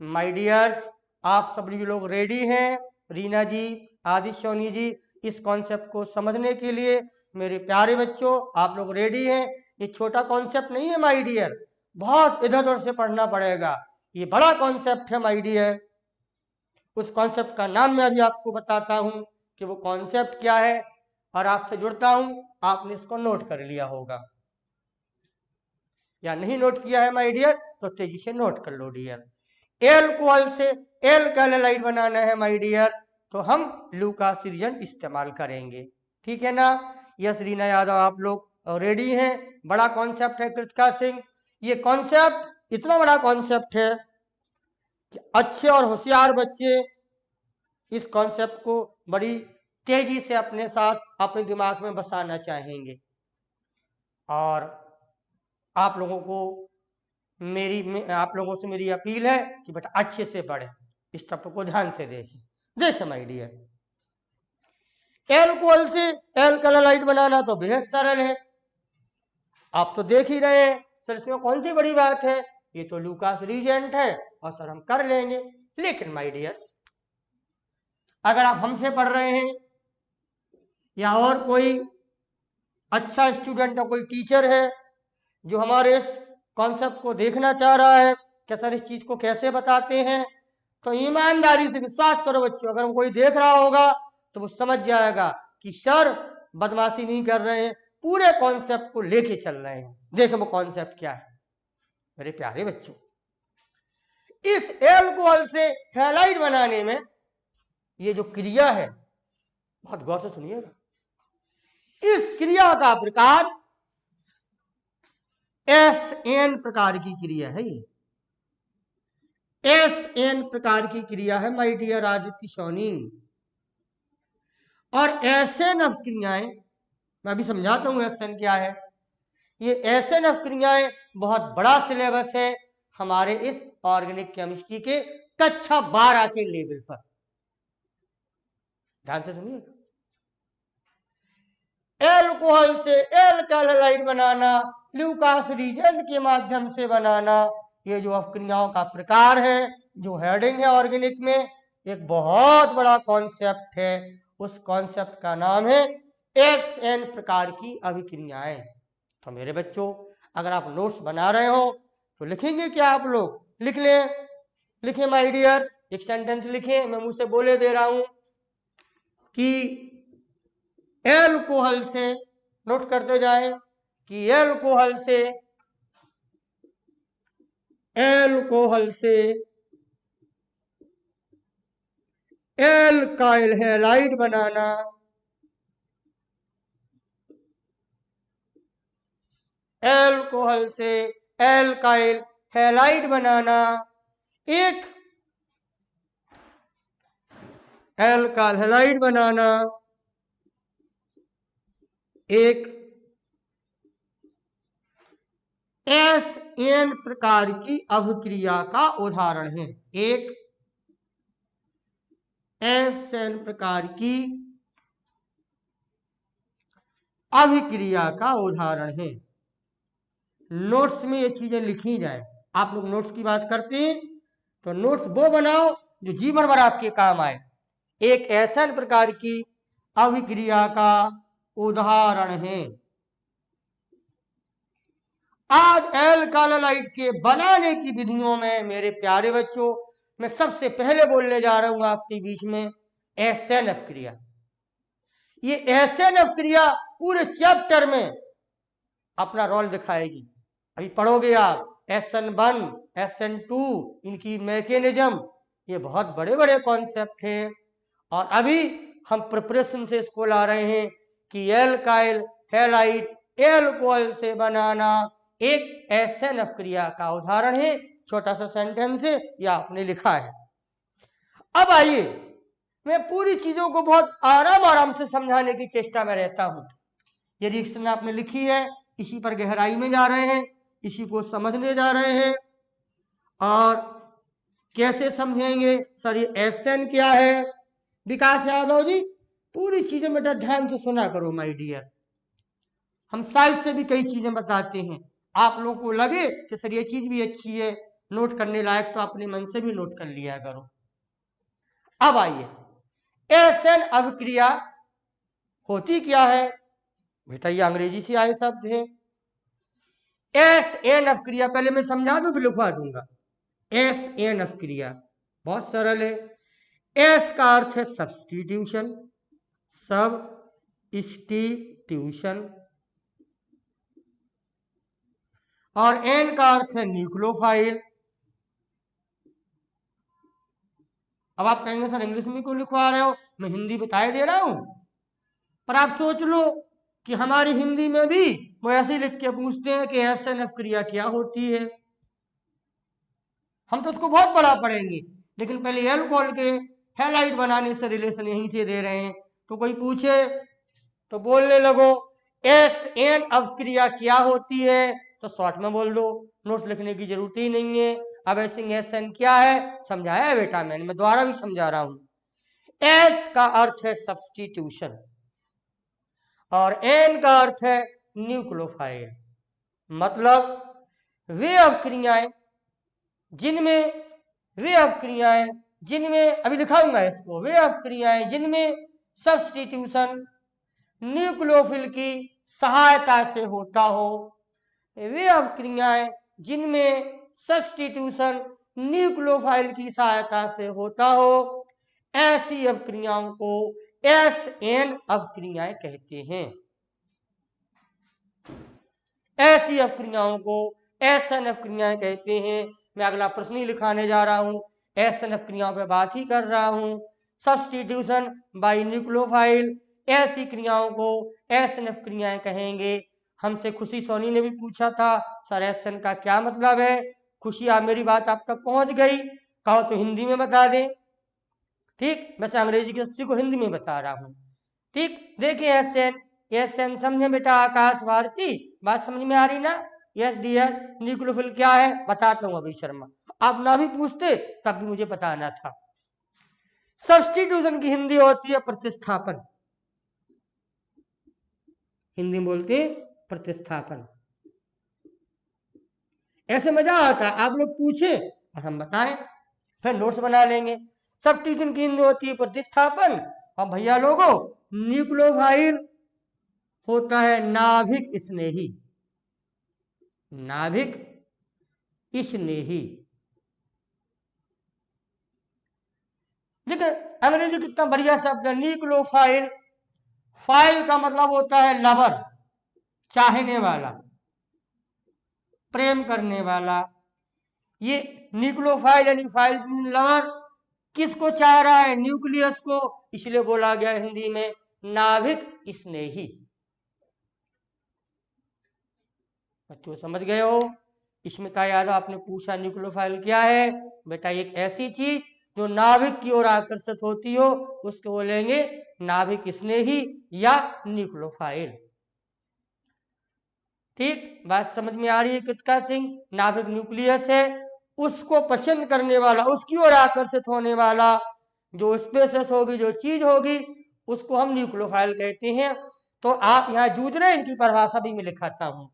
माय डियर्स, आप सभी लोग रेडी हैं? रीना जी, आदित्य सोनी जी, इस कॉन्सेप्ट को समझने के लिए मेरे प्यारे बच्चों, आप लोग रेडी हैं? ये छोटा कॉन्सेप्ट नहीं है माय डियर, बहुत इधर उधर से पढ़ना पड़ेगा। ये बड़ा कॉन्सेप्ट है माय डियर। उस कॉन्सेप्ट का नाम मैं अभी आपको बताता हूं कि वो कॉन्सेप्ट क्या है, और आपसे जुड़ता हूं। आपने इसको नोट कर लिया होगा या नहीं नोट किया है माय डियर, तो तेजी से नोट कर लो डियर। एल्कोहल से एल्काइलाइट बनाना है माय डियर, तो हम लूकास रिजेंट इस्तेमाल करेंगे, ठीक है ना? यस रीना यादव, आप लोग रेडी हैं? बड़ा कॉन्सेप्ट है कृतिका सिंह। ये कॉन्सेप्ट इतना बड़ा कॉन्सेप्ट है कि अच्छे और होशियार बच्चे इस कॉन्सेप्ट को बड़ी तेजी से अपने साथ अपने दिमाग में बसाना चाहेंगे। और आप लोगों से मेरी अपील है कि बेटा अच्छे से पढ़े, इस टॉपिक को ध्यान से देखें माय डियर। एल्कोहल से एल्कलाइट बनाना तो बेहद सरल है, आप तो देख ही रहे हैं। सर इसमें कौन सी बड़ी बात है, ये तो लूकास रिजेंट है और सर हम कर लेंगे। लेकिन माय डियर, अगर आप हमसे पढ़ रहे हैं या और कोई अच्छा स्टूडेंट या कोई टीचर है जो हमारे इस कॉन्सेप्ट को देखना चाह रहा है कि सर इस चीज को कैसे बताते हैं, तो ईमानदारी से विश्वास करो बच्चों, अगर कोई देख रहा होगा तो वो समझ जाएगा कि सर बदमाशी नहीं कर रहे हैं, पूरे कॉन्सेप्ट को लेके चल रहे हैं। देखो वो कॉन्सेप्ट क्या है मेरे प्यारे बच्चों। इस एल्कोहल से हैलाइड बनाने में ये जो क्रिया है, बहुत गौर से सुनिएगा, इस क्रिया का प्रकार SN प्रकार की क्रिया है। ये SN प्रकार की क्रिया है माय डियर आदित्य सोनी। और SNF क्रियाएं मैं अभी समझाता हूं SN क्या है। ये SNF क्रियाएं बहुत बड़ा सिलेबस है हमारे इस ऑर्गेनिक केमिस्ट्री के कक्षा 12 के लेवल पर, ध्यान से सुनिएगा। एल्कोहल से एल्काइलाइट बनाना, लूकास रिजेंट के माध्यम से बनाना, ये जो अपक्रियाओं का प्रकार है, जो हेडिंग है ऑर्गेनिक में, एक बहुत बड़ा कॉन्सेप्ट है। उस कॉन्सेप्ट का नाम है SN प्रकार की अभिक्रियाएं। तो मेरे बच्चों, अगर आप नोट्स बना रहे हो तो लिखेंगे क्या आप लोग? लिख लें, लिखें माय डियर, एक सेंटेंस लिखें, मैं मुंह से बोले दे रहा हूं कि एल्कोहल से, नोट करते जाए कि एल्कोहल से एल्काइल हैलाइड बनाना, एल्कोहल से एल्काइल हैलाइड बनाना, एक एल्काइल हैलाइड बनाना एक SN प्रकार की अभिक्रिया का उदाहरण है। एक SN प्रकार की अभिक्रिया का उदाहरण है। नोट्स में ये चीजें लिखी जाए। आप लोग नोट्स की बात करते हैं तो नोट्स वो बनाओ जो जीवन भर आपके काम आए। एक SN प्रकार की अभिक्रिया का उदाहरण है। आज एल्कालाइड के बनाने की विधियों में मेरे प्यारे बच्चों, मैं सबसे पहले बोलने जा रहा हूं आपके बीच में SNF क्रिया। ये SNF क्रिया पूरे चैप्टर में अपना रोल दिखाएगी। अभी पढ़ोगे आप SN1, SN2, इनकी मैकेनिज्म, ये बहुत बड़े बड़े कॉन्सेप्ट हैं। और अभी हम प्रिपरेशन से इसको ला रहे हैं कि एल्काइल हैलाइड एल्कोहल से बनाना एक SNF क्रिया का उदाहरण है। छोटा सा सेंटेंस है, या आपने लिखा है। अब आइए, मैं पूरी चीजों को बहुत आराम से समझाने की चेष्टा में रहता हूं। ये रिएक्शन आपने लिखी है, इसी पर गहराई में जा रहे हैं, इसी को समझने जा रहे हैं। और कैसे समझेंगे सर? ये SN क्या है? विकास यादव जी, पूरी चीजें बेटा ध्यान से सुना करो माय डियर। हम साइड से भी कई चीजें बताते हैं, आप लोगों को लगे कि सर ये चीज भी अच्छी है, नोट करने लायक, तो अपने मन से भी नोट कर लिया करो। अब आइए, SN अभिक्रिया होती क्या है? बेटा ये अंग्रेजी से आए शब्द है। SNF क्रिया पहले मैं समझा दूं फिर लिखवा दूंगा। SNF क्रिया बहुत सरल है। S का अर्थ है सब्स्टिट्यूशन, सब्स्टिट्यूशन, और N का अर्थ है न्यूक्लियोफाइल। अब आप कहेंगे सर इंग्लिश में क्यों लिखवा रहे हो? मैं हिंदी बताए दे रहा हूं। पर आप सोच लो कि हमारी हिंदी में भी वो ऐसे लिख के पूछते हैं कि SNF क्रिया क्या होती है। हम तो उसको बहुत बड़ा पढ़ेंगे, लेकिन पहले एल्कोहल के हैलाइड बनाने से रिलेशन यहीं से दे रहे हैं। तो कोई पूछे तो बोलने लगो SN अभिक्रिया क्या होती है, तो शॉर्ट में बोल दो, नोट्स लिखने की जरूरत ही नहीं है। अब SN क्या है समझाया है बेटा मैंने, मैं दोबारा भी समझा रहा हूं। S का अर्थ है सब्स्टिट्यूशन और N का अर्थ है न्यूक्लियोफाइल। मतलब वे अभिक्रियाएं जिनमें अभी दिखाऊंगा इसको, वे अभिक्रियाएं जिनमें सब्स्टिट्यूशन न्यूक्लियोफिल की सहायता से होता हो, वे अभिक्रियाएं जिनमें सब्स्टिट्यूशन न्यूक्लियोफाइल की सहायता से होता हो, ऐसी अभिक्रियाओं को SN अभिक्रियाएं कहते हैं। ऐसी अभिक्रियाओं को SN अभिक्रियाएं कहते हैं। मैं अगला प्रश्न ही लिखाने जा रहा हूं, SN अभिक्रियाओं पर बात ही कर रहा हूं। सब्स्टिट्यूशन बाय न्यूक्लियोफाइल, ऐसी क्रियाओं को SN अभिक्रियाएं कहेंगे। हमसे खुशी सोनी ने भी पूछा था सर SN का क्या मतलब है? खुशी, आप मेरी बात आप तक पहुंच गई, कहो तो हिंदी में बता दें। ठीक, वैसे अंग्रेजी के सच्ची को हिंदी में बता रहा हूं। ठीक, देखिए SN समझे बेटा आकाश भारती, बात समझ में आ रही ना? Yes dear. न्यूक्लियोफिल क्या है बताता हूं अभी शर्मा, आप ना भी पूछते तब भी मुझे बताना था। सब्स्टिट्यूशन की हिंदी होती है प्रतिस्थापन, हिंदी में बोलते प्रतिस्थापन। ऐसे मजा आता है, आप लोग पूछे और हम बताएं, फिर नोट्स बना लेंगे। सब्स्टिट्यूशन की हिंदी होती है प्रतिस्थापन, और भैया लोगों न्यूक्लियोफाइल होता है नाभिक स्नेही। नाभिक स्नेही। देखिए अंग्रेजी कितना बढ़िया शब्द है, न्यूक्लियोफाइल। फाइल का मतलब होता है लवर, चाहने वाला, प्रेम करने वाला। ये न्यूक्लियोफाइल यानी फाइल लवर किसको चाह रहा है? न्यूक्लियस को, इसलिए बोला गया हिंदी में नाभिक स्नेही। बच्चों समझ गए हो? इसमें क्या याद आपने पूछा न्यूक्लियोफाइल क्या है? बेटा एक ऐसी चीज जो नाभिक की ओर आकर्षित होती हो उसको बोलेंगे नाभिक स्नेही या न्यूक्लियोफाइल। ठीक, बात समझ में आ रही है कृतिका सिंह? नाभिक न्यूक्लियस है, उसको पसंद करने वाला, उसकी ओर आकर्षित होने वाला जो स्पेशस होगी, जो चीज होगी, उसको हम न्यूक्लियोफाइल कहते हैं। तो आप यहाँ जूझ रहे हैं, इनकी परिभाषा भी मैं लिखाता हूं।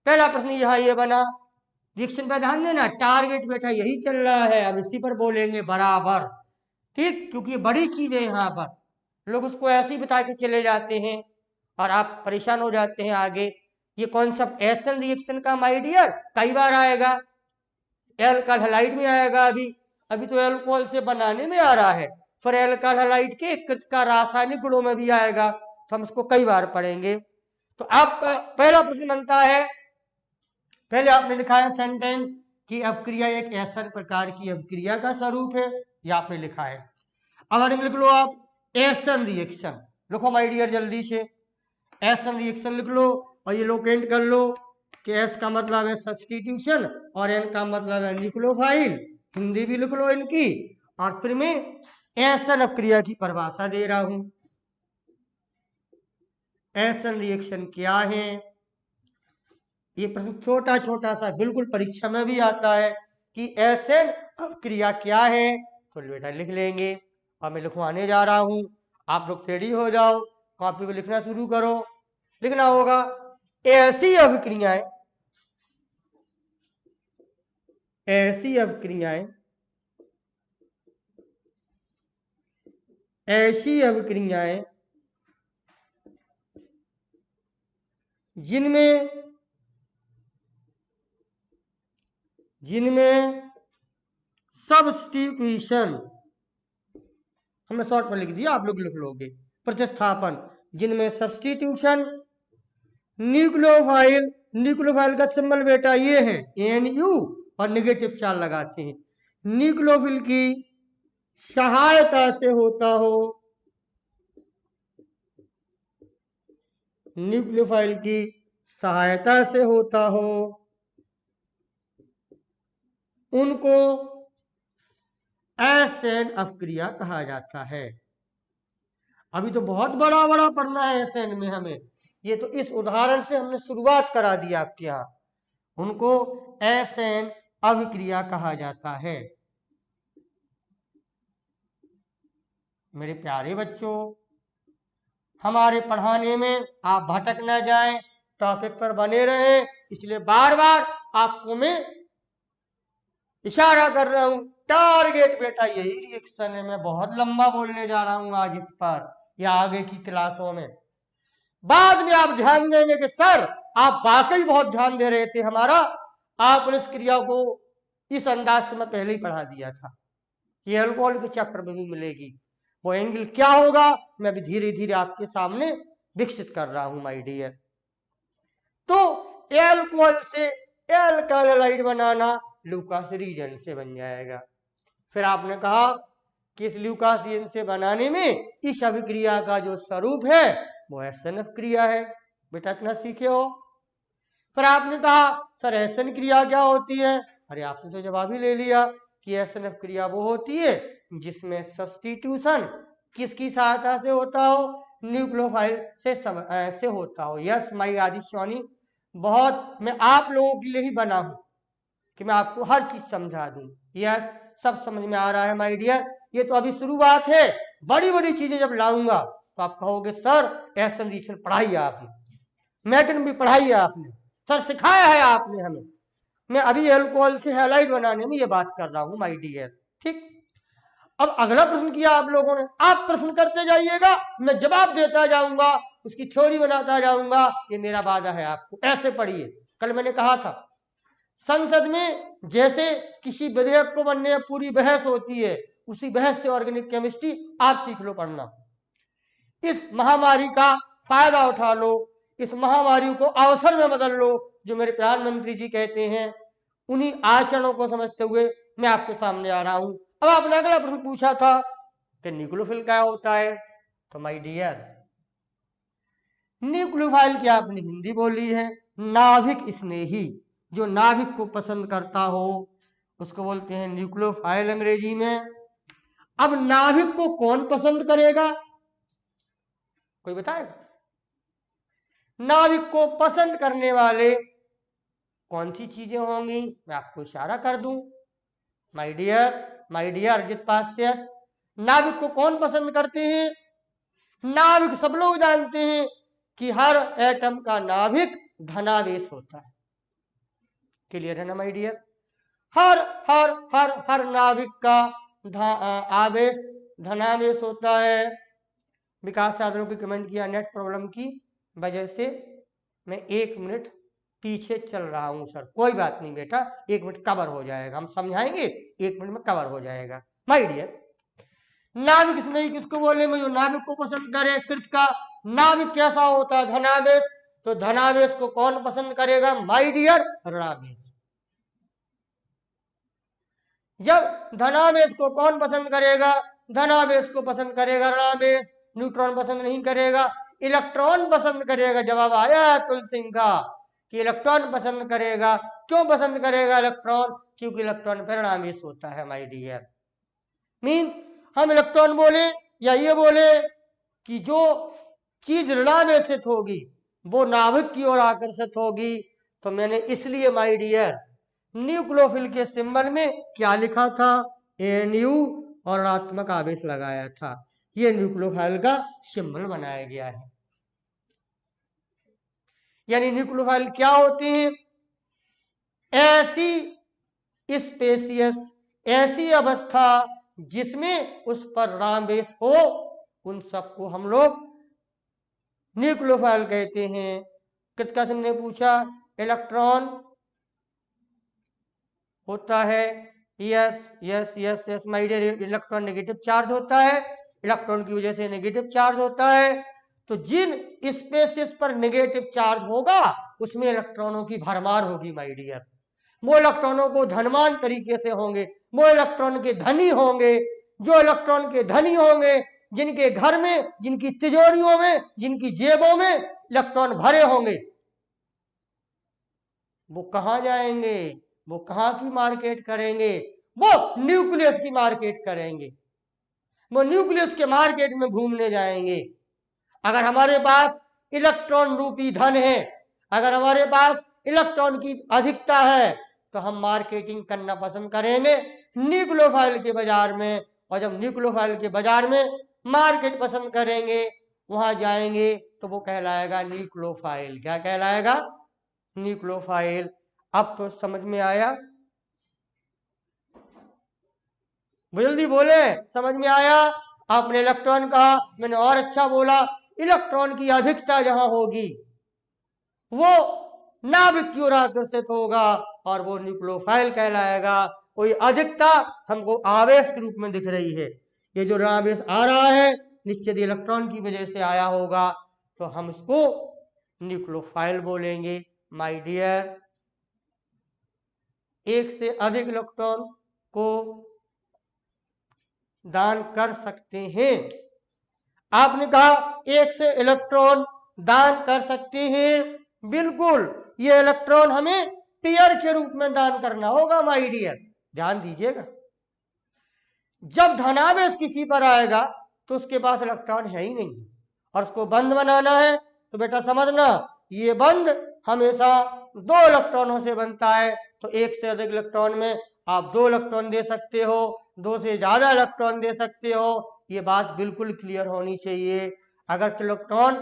पहला प्रश्न यहाँ ये बना, रिएक्शन पे ध्यान देना, टारगेट बेटा यही चल रहा है, अब इसी पर बोलेंगे बराबर। ठीक, क्योंकि ये बड़ी चीज है, यहाँ पर लोग उसको ऐसे ही बता के चले जाते हैं और आप परेशान हो जाते हैं आगे। ये कॉन्सेप्ट एसिड रिएक्शन का माय डियर कई बार आएगा, एल्काइल हैलाइड में आएगा, अभी तो एल्कोहल से बनाने में आ रहा है, फिर एल्काइल हैलाइड के कृतिका रासायनिक गुणों में भी आएगा, तो हम इसको कई बार पढ़ेंगे। तो आपका पहला प्रश्न बनता है, पहले आपने लिखा है सेंटेंस कि अपक्रिया एक ऐसा प्रकार की अपक्रिया का स्वरूप है, ये आपने लिखा है। अब लिख लो आप एसिड रिएक्शन, लिखो माय डियर जल्दी से, एसिड रिएक्शन लिख लो और ये लोकेट कर लो कि एस का मतलब है सब्स्टिट्यूशन और एन का मतलब है न्यूक्लियोफाइल, हिंदी भी लिख लो इनकी। और फिर मैं एसिड अपक्रिया की परिभाषा दे रहा हूं। एसिड रिएक्शन क्या है? ये प्रश्न छोटा छोटा सा बिल्कुल परीक्षा में भी आता है कि एसिड अपक्रिया क्या है, तो बेटा लिख लेंगे। और मैं लिखवाने जा रहा हूं, आप लोग रेडी हो जाओ, कॉपी पे लिखना शुरू करो। लिखना होगा ऐसी अभिक्रियाएं, ऐसी अभिक्रियाएं, ऐसी अभिक्रियाएं जिनमें सब्स्टिट्यूशन, हमने शॉर्ट पर लिख दिया, आप लोग लिख लोगे, प्रतिस्थापन, जिनमें सब्स्टिट्यूशन, न्यूक्लियोफाइल, न्यूक्लियोफाइल का सिंबल बेटा ये है NU और नेगेटिव चार्ज लगाते हैं, न्यूक्लियोफिल की सहायता से होता हो, न्यूक्लियोफाइल की सहायता से होता हो, उनको एसिड अपक्रिया कहा जाता है। अभी तो बहुत बड़ा बड़ा पढ़ना है एसिड में हमें, ये तो इस उदाहरण से हमने शुरुआत करा दी आपके यहाँ। उनको एसिड अभिक्रिया कहा जाता है। मेरे प्यारे बच्चों, हमारे पढ़ाने में आप भटक न जाएं, टॉपिक पर बने रहें, इसलिए बार बार आपको मैं इशारा कर रहा हूं, टारगेट बेटा यही रिएक्शन है। मैं बहुत लंबा बोलने जा रहा हूं आज इस पर या आगे की क्लासों में। बाद में आप ध्यान देंगे कि सर आप वाकई बहुत ध्यान दे रहे थे हमारा, आपने इस क्रिया को इस अंदाज से मैं पहले ही पढ़ा दिया था। ये अल्कोहल के चैप्टर में भी मिलेगी, वो एंगल क्या होगा मैं भी धीरे धीरे आपके सामने विकसित कर रहा हूं माय डियर। तो एल्कोहल से एल्काइल हैलाइड बनाना ल्यूकास रीजन से बन जाएगा। फिर आपने कहा कि इस ल्यूकास रीजन से बनाने में इस अभिक्रिया का जो स्वरूप है वो एसएनएफ क्रिया है। बेटा इतना सीखे हो। फिर आपने कहा सर एसएन क्रिया क्या होती है? अरे आपने तो जवाब ही ले लिया कि एसएनएफ क्रिया वो होती है जिसमें सब्स्टिट्यूशन किसकी सहायता से होता हो? न्यूक्लियोफाइल से होता हो। यस माई आदि सोनी, बहुत मैं आप लोगों के लिए ही बना हूं कि मैं आपको हर चीज समझा दूं। यस, सब समझ में आ रहा है माय डियर। ये तो अभी शुरुआत है, बड़ी बड़ी चीजें जब लाऊंगा तो आप कहोगे सर एसिड रिएक्शन पढ़ाई है आपने, मैकेनिज्म भी पढ़ाई है आपने, सर सिखाया है आपने हमें। मैं अभी एल्कोहल से हैलाइड बनाने में ये बात कर रहा हूं माय डियर। ठीक, अब अगला प्रश्न किया आप लोगों ने, आप प्रश्न करते जाइएगा, मैं जवाब देता जाऊंगा, उसकी थ्योरी बनाता जाऊंगा, ये मेरा वादा है आपको। ऐसे पढ़िए, कल मैंने कहा था संसद में जैसे किसी विधेयक को बनने में पूरी बहस होती है, उसी बहस से ऑर्गेनिक केमिस्ट्री आप सीख लो पढ़ना। इस महामारी का फायदा उठा लो, इस महामारी को अवसर में बदल लो, जो मेरे प्रधानमंत्री जी कहते हैं। उन्हीं आचरणों को समझते हुए मैं आपके सामने आ रहा हूं। अब आपने अगला प्रश्न पूछा था कि न्यूक्लियोफिल क्या होता है। तो माय डियर, न्यूक्लियोफाइल की आपने हिंदी बोली है, नाभिक स्नेही। जो नाभिक को पसंद करता हो उसको बोलते हैं न्यूक्लियोफाइल अंग्रेजी में। अब नाभिक को कौन पसंद करेगा, कोई बताएगा? नाभिक को पसंद करने वाले कौन सी चीजें होंगी, मैं आपको इशारा कर दूं। माय डियर अर्जित पास्य, नाभिक को कौन पसंद करते हैं? नाभिक सब लोग जानते हैं कि हर एटम का नाभिक धनावेश होता है। क्लियर है ना माय डियर? हर हर हर हर नाभिक का आवेश धनावेश होता है। विकास यादव को कमेंट किया नेट प्रॉब्लम की वजह से मैं 1 मिनट पीछे चल रहा हूं सर। कोई बात नहीं बेटा, 1 मिनट कवर हो जाएगा, हम समझाएंगे, 1 मिनट में कवर हो जाएगा। माय डियर, नाभिक स्नेही किसको बोले? जो नाभिक को पसंद करे। कृत का नाभिक कैसा होता है? धनावेश। तो धनावेश को कौन पसंद करेगा माय डियर? ऋणावेश। जब धनावेश को कौन पसंद करेगा? धनावेश को पसंद करेगा ऋणावेश। न्यूट्रॉन पसंद नहीं करेगा, इलेक्ट्रॉन पसंद करेगा। जवाब आया अतुल सिंह का कि इलेक्ट्रॉन पसंद करेगा। क्यों पसंद करेगा इलेक्ट्रॉन? क्योंकि इलेक्ट्रॉन पर ऋणावेश होता है माय डियर। मीन्स हम इलेक्ट्रॉन बोले या ये बोले कि जो चीज ऋणावेशित होगी वो नाभिक की ओर आकर्षित होगी। तो मैंने इसलिए माय डियर न्यूक्लियोफिल के सिंबल में क्या लिखा था? ANU और ऋणात्मक आवेश लगाया था। ये न्यूक्लियोफाइल का सिंबल बनाया गया है। यानी न्यूक्लियोफाइल क्या होते हैं? ऐसी स्पेसियस, ऐसी अवस्था जिसमें उस पर ऋणावेश हो, उन सबको हम लोग न्यूक्लियोफाइल कहते हैं। कृतिका सिंह ने पूछा इलेक्ट्रॉन होता है, yes yes yes yes my dear, electron negative charge होता है, इलेक्ट्रॉन की वजह से नेगेटिव चार्ज होता है। तो जिन स्पेसेस पर नेगेटिव चार्ज होगा उसमें इलेक्ट्रॉनों की भरमार होगी माय डियर। वो इलेक्ट्रॉनों को धनवान तरीके से होंगे, वो इलेक्ट्रॉन के धनी होंगे। जो इलेक्ट्रॉन के धनी होंगे, जिनके घर में, जिनकी तिजोरियों में, जिनकी जेबों में इलेक्ट्रॉन भरे होंगे, वो कहां जाएंगे? वो कहां की मार्केट करेंगे? वो न्यूक्लियस की मार्केट करेंगे। वो न्यूक्लियस के मार्केट में घूमने जाएंगे। अगर हमारे पास इलेक्ट्रॉन रूपी धन है, अगर हमारे पास इलेक्ट्रॉन की अधिकता है, तो हम मार्केटिंग करना पसंद करेंगे न्यूक्लियोफाइल के बाजार में। और जब न्यूक्लियोफाइल के बाजार में मार्केट पसंद करेंगे, वहां जाएंगे, तो वो कहलाएगा न्यूक्लियोफाइल। क्या कहलाएगा? न्यूक्लियोफाइल। अब तो समझ में आया? जल्दी बोले, समझ में आया? आपने इलेक्ट्रॉन कहा, मैंने और अच्छा बोला। इलेक्ट्रॉन की अधिकता जहां होगी वो नाभिक की ओर आकर्षित होगा और वो न्यूक्लियोफाइल कहलाएगा। कोई अधिकता हमको आवेश के रूप में दिख रही है, ये जो ऋणावेश आ रहा है निश्चित इलेक्ट्रॉन की वजह से आया होगा, तो हम इसको न्यूक्लियोफाइल बोलेंगे। माय डियर, एक से अधिक इलेक्ट्रॉन को दान कर सकते हैं। आपने कहा एक से इलेक्ट्रॉन दान कर सकते हैं, बिल्कुल। ये इलेक्ट्रॉन हमें पेयर के रूप में दान करना होगा माय डियर, ध्यान दीजिएगा। जब धनावेश किसी पर आएगा तो उसके पास इलेक्ट्रॉन है ही नहीं और उसको बंद बनाना है, तो बेटा समझना ये बंद हमेशा 2 इलेक्ट्रॉनों से बनता है। तो एक से अधिक इलेक्ट्रॉन में आप 2 इलेक्ट्रॉन दे सकते हो, 2 से ज्यादा इलेक्ट्रॉन दे सकते हो। ये बात बिल्कुल क्लियर होनी चाहिए। अगर इलेक्ट्रॉन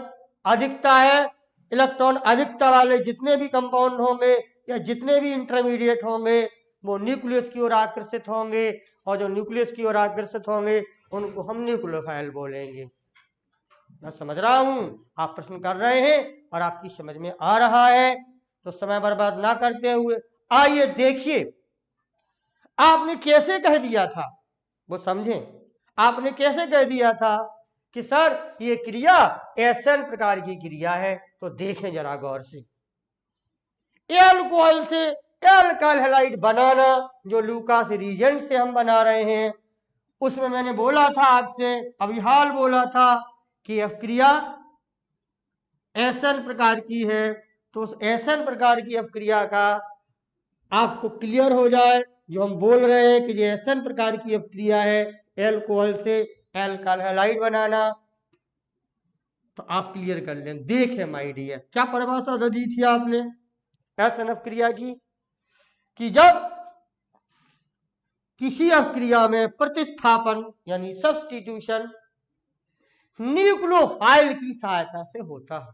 अधिकता है, इलेक्ट्रॉन अधिकता वाले जितने भी कंपाउंड होंगे या जितने भी इंटरमीडिएट होंगे वो न्यूक्लियस की ओर आकर्षित होंगे, और जो न्यूक्लियस की ओर आकर्षित होंगे उनको हम न्यूक्लियोफाइल बोलेंगे। मैं समझ रहा हूं आप प्रश्न कर रहे हैं और आपकी समझ में आ रहा है, तो समय बर्बाद ना करते हुए आइए देखिए आपने कैसे कह दिया था, वो समझें। आपने कैसे कह दिया था कि सर ये क्रिया एल्कोहल प्रकार की क्रिया है, तो देखें जरा गौर से। एल्कोहल से एल्काइल हैलाइड बनाना, जो लूकास रीजेंट से हम बना रहे हैं, उसमें मैंने बोला था आपसे, अभी हाल बोला था कि अपक्रिया एल्कोहल प्रकार की है, तो उस एल्कोहल प्रकार की अपक्रिया का आपको क्लियर हो जाए, जो हम बोल रहे हैं कि ये एल्कोहल प्रकार की अपक्रिया है, एल्कोहल से एल्काइल हैलाइड बनाना, तो आप क्लियर कर लें। देखें माय डियर, क्या परिभाषा दी थी आपने एल्कोहल अपक्रिया की, कि जब किसी अपक्रिया में प्रतिस्थापन यानी सब्स्टिट्यूशन न्यूक्लियोफाइल की सहायता से होता है।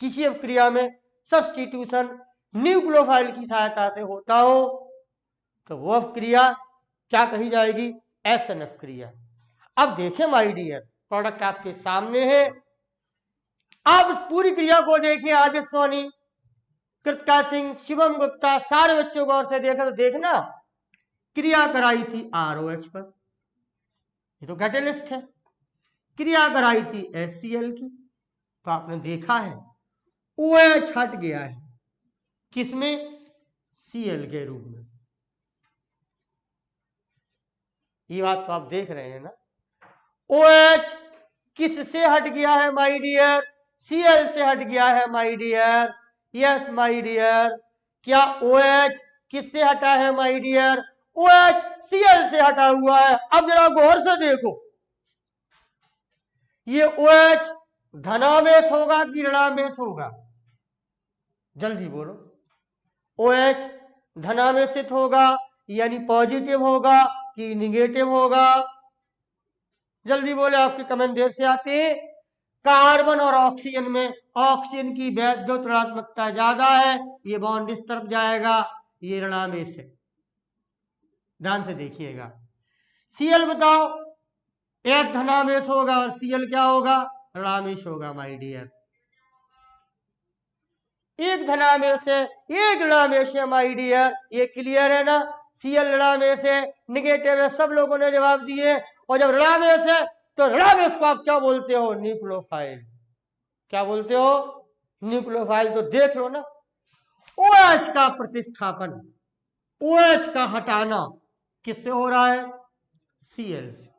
किसी अपक्रिया में सब्स्टिट्यूशन न्यूक्लियोफाइल की सहायता से होता हो, तो वो अपक्रिया क्या कही जाएगी? एल्कोहल अपक्रिया। अब देखें माय डियर, प्रोडक्ट आपके सामने है, आप इस पूरी क्रिया को देखिए। आदित्य सोनी, कृतिका सिंह, शिवम गुप्ता, सारे बच्चों गौर से देखा, तो देखना क्रिया कराई थी ROH पर, ये तो कैटेलिस्ट है। क्रिया कराई थी HCl की, तो आपने देखा है OH हट गया है, किसमें? Cl के रूप में। ये बात तो आप देख रहे हैं ना। OH किससे हट गया है माय डियर? Cl से हट गया है my dear. Yes my dear. क्या OH किससे हटा है माय डियर? OH Cl से हटा हुआ है। अब जरा गौर से देखो, ये OH धनावेश होगा कि ऋणावेश होगा? जल्दी बोलो। OH धनावेशित होगा यानी पॉजिटिव होगा कि निगेटिव होगा? जल्दी बोले, आपके कमेंट देर से आते हैं। कार्बन और ऑक्सीजन में ऑक्सीजन की वैद्युत ऋणात्मकता ज्यादा है, ये बॉन्ड इस तरफ जाएगा, ये ऋणावेश है। ध्यान से देखिएगा। Cl बताओ, एक धनावेश होगा और Cl क्या होगा? ऋणावेश होगा माय डियर। एक धनावेश है, एक ऋणावेश है माय डियर, ये क्लियर है ना? Cl ऋणावेश है, निगेटिव है, सब लोगों ने जवाब दिए। और जब ऋणावेश है तो ऋणावेश को आप क्या बोलते हो? न्यूक्लियोफाइल। क्या बोलते हो? न्यूक्लियोफाइल। तो देख लो ना, OH का प्रतिस्थापन, OH का हटाना किससे हो रहा है? Cl से।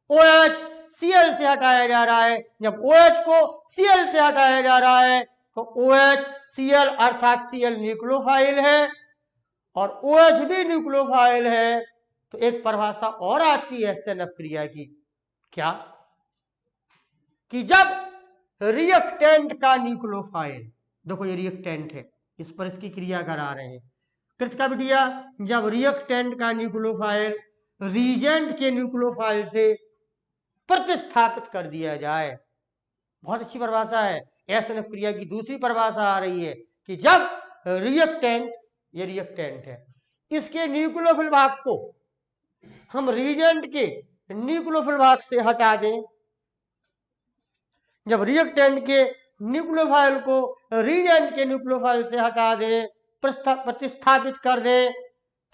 OH Cl से हटाया जा रहा है। जब OH को Cl से हटाया जा रहा है तो OH Cl अर्थात Cl न्यूक्लियोफाइल है, और OH भी न्यूक्लियोफाइल है। तो एक परिभाषा और आती है SN अपक्रिया की, क्या? कि जब रिएक्टेंट का न्यूक्लियोफाइल, देखो ये रिएक्टेंट है, इस पर इसकी क्रिया करा रहे हैं। कृतिका बिटिया, जब रिएक्टेंट का न्यूक्लियोफाइल रीजेंट के न्यूक्लियोफाइल से प्रतिस्थापित कर दिया जाए, बहुत अच्छी परिभाषा है। SN अपक्रिया की दूसरी परिभाषा आ रही है कि जब रिएक्टेंट, ये रिएक्टेंट है, इसके न्यूक्लियोफिल भाग को हम रीजेंट के न्यूक्लियोफिल भाग से हटा दें, जब रिएक्टेंट के न्यूक्लियोफाइल को रीजेंट के न्यूक्लियोफाइल से हटा दें, प्रतिस्थापित कर दें,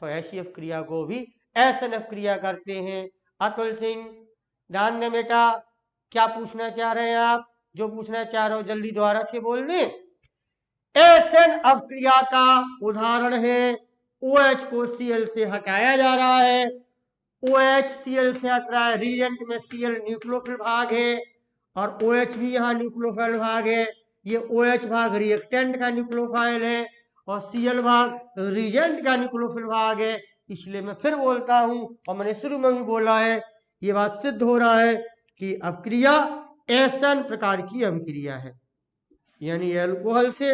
तो ऐसी अपक्रिया को भी SN अपक्रिया करते हैं। अतुल सिंह, ध्यान दें बेटा, क्या पूछना चाह रहे हैं आप? जो पूछना चाह रहे हो जल्दी दोबारा से बोल दें। SN अपक्रिया का उदाहरण है, OH को Cl से हटाया जा रहा है, OH Cl से हट रहा है, रीजेंट में Cl न्यूक्लियोफिल भाग है और OH भी यहाँ न्यूक्लियोफाइल भाग है। ये OH भाग रिएक्टेंट का न्यूक्लियोफाइल है और Cl भाग रीजेंट का न्यूक्लियोफिल भाग है। इसलिए मैं फिर बोलता हूं, और मैंने शुरू में भी बोला है, ये बात सिद्ध हो रहा है कि अपक्रिया SN प्रकार की अभिक्रिया है, यानी एल्कोहल से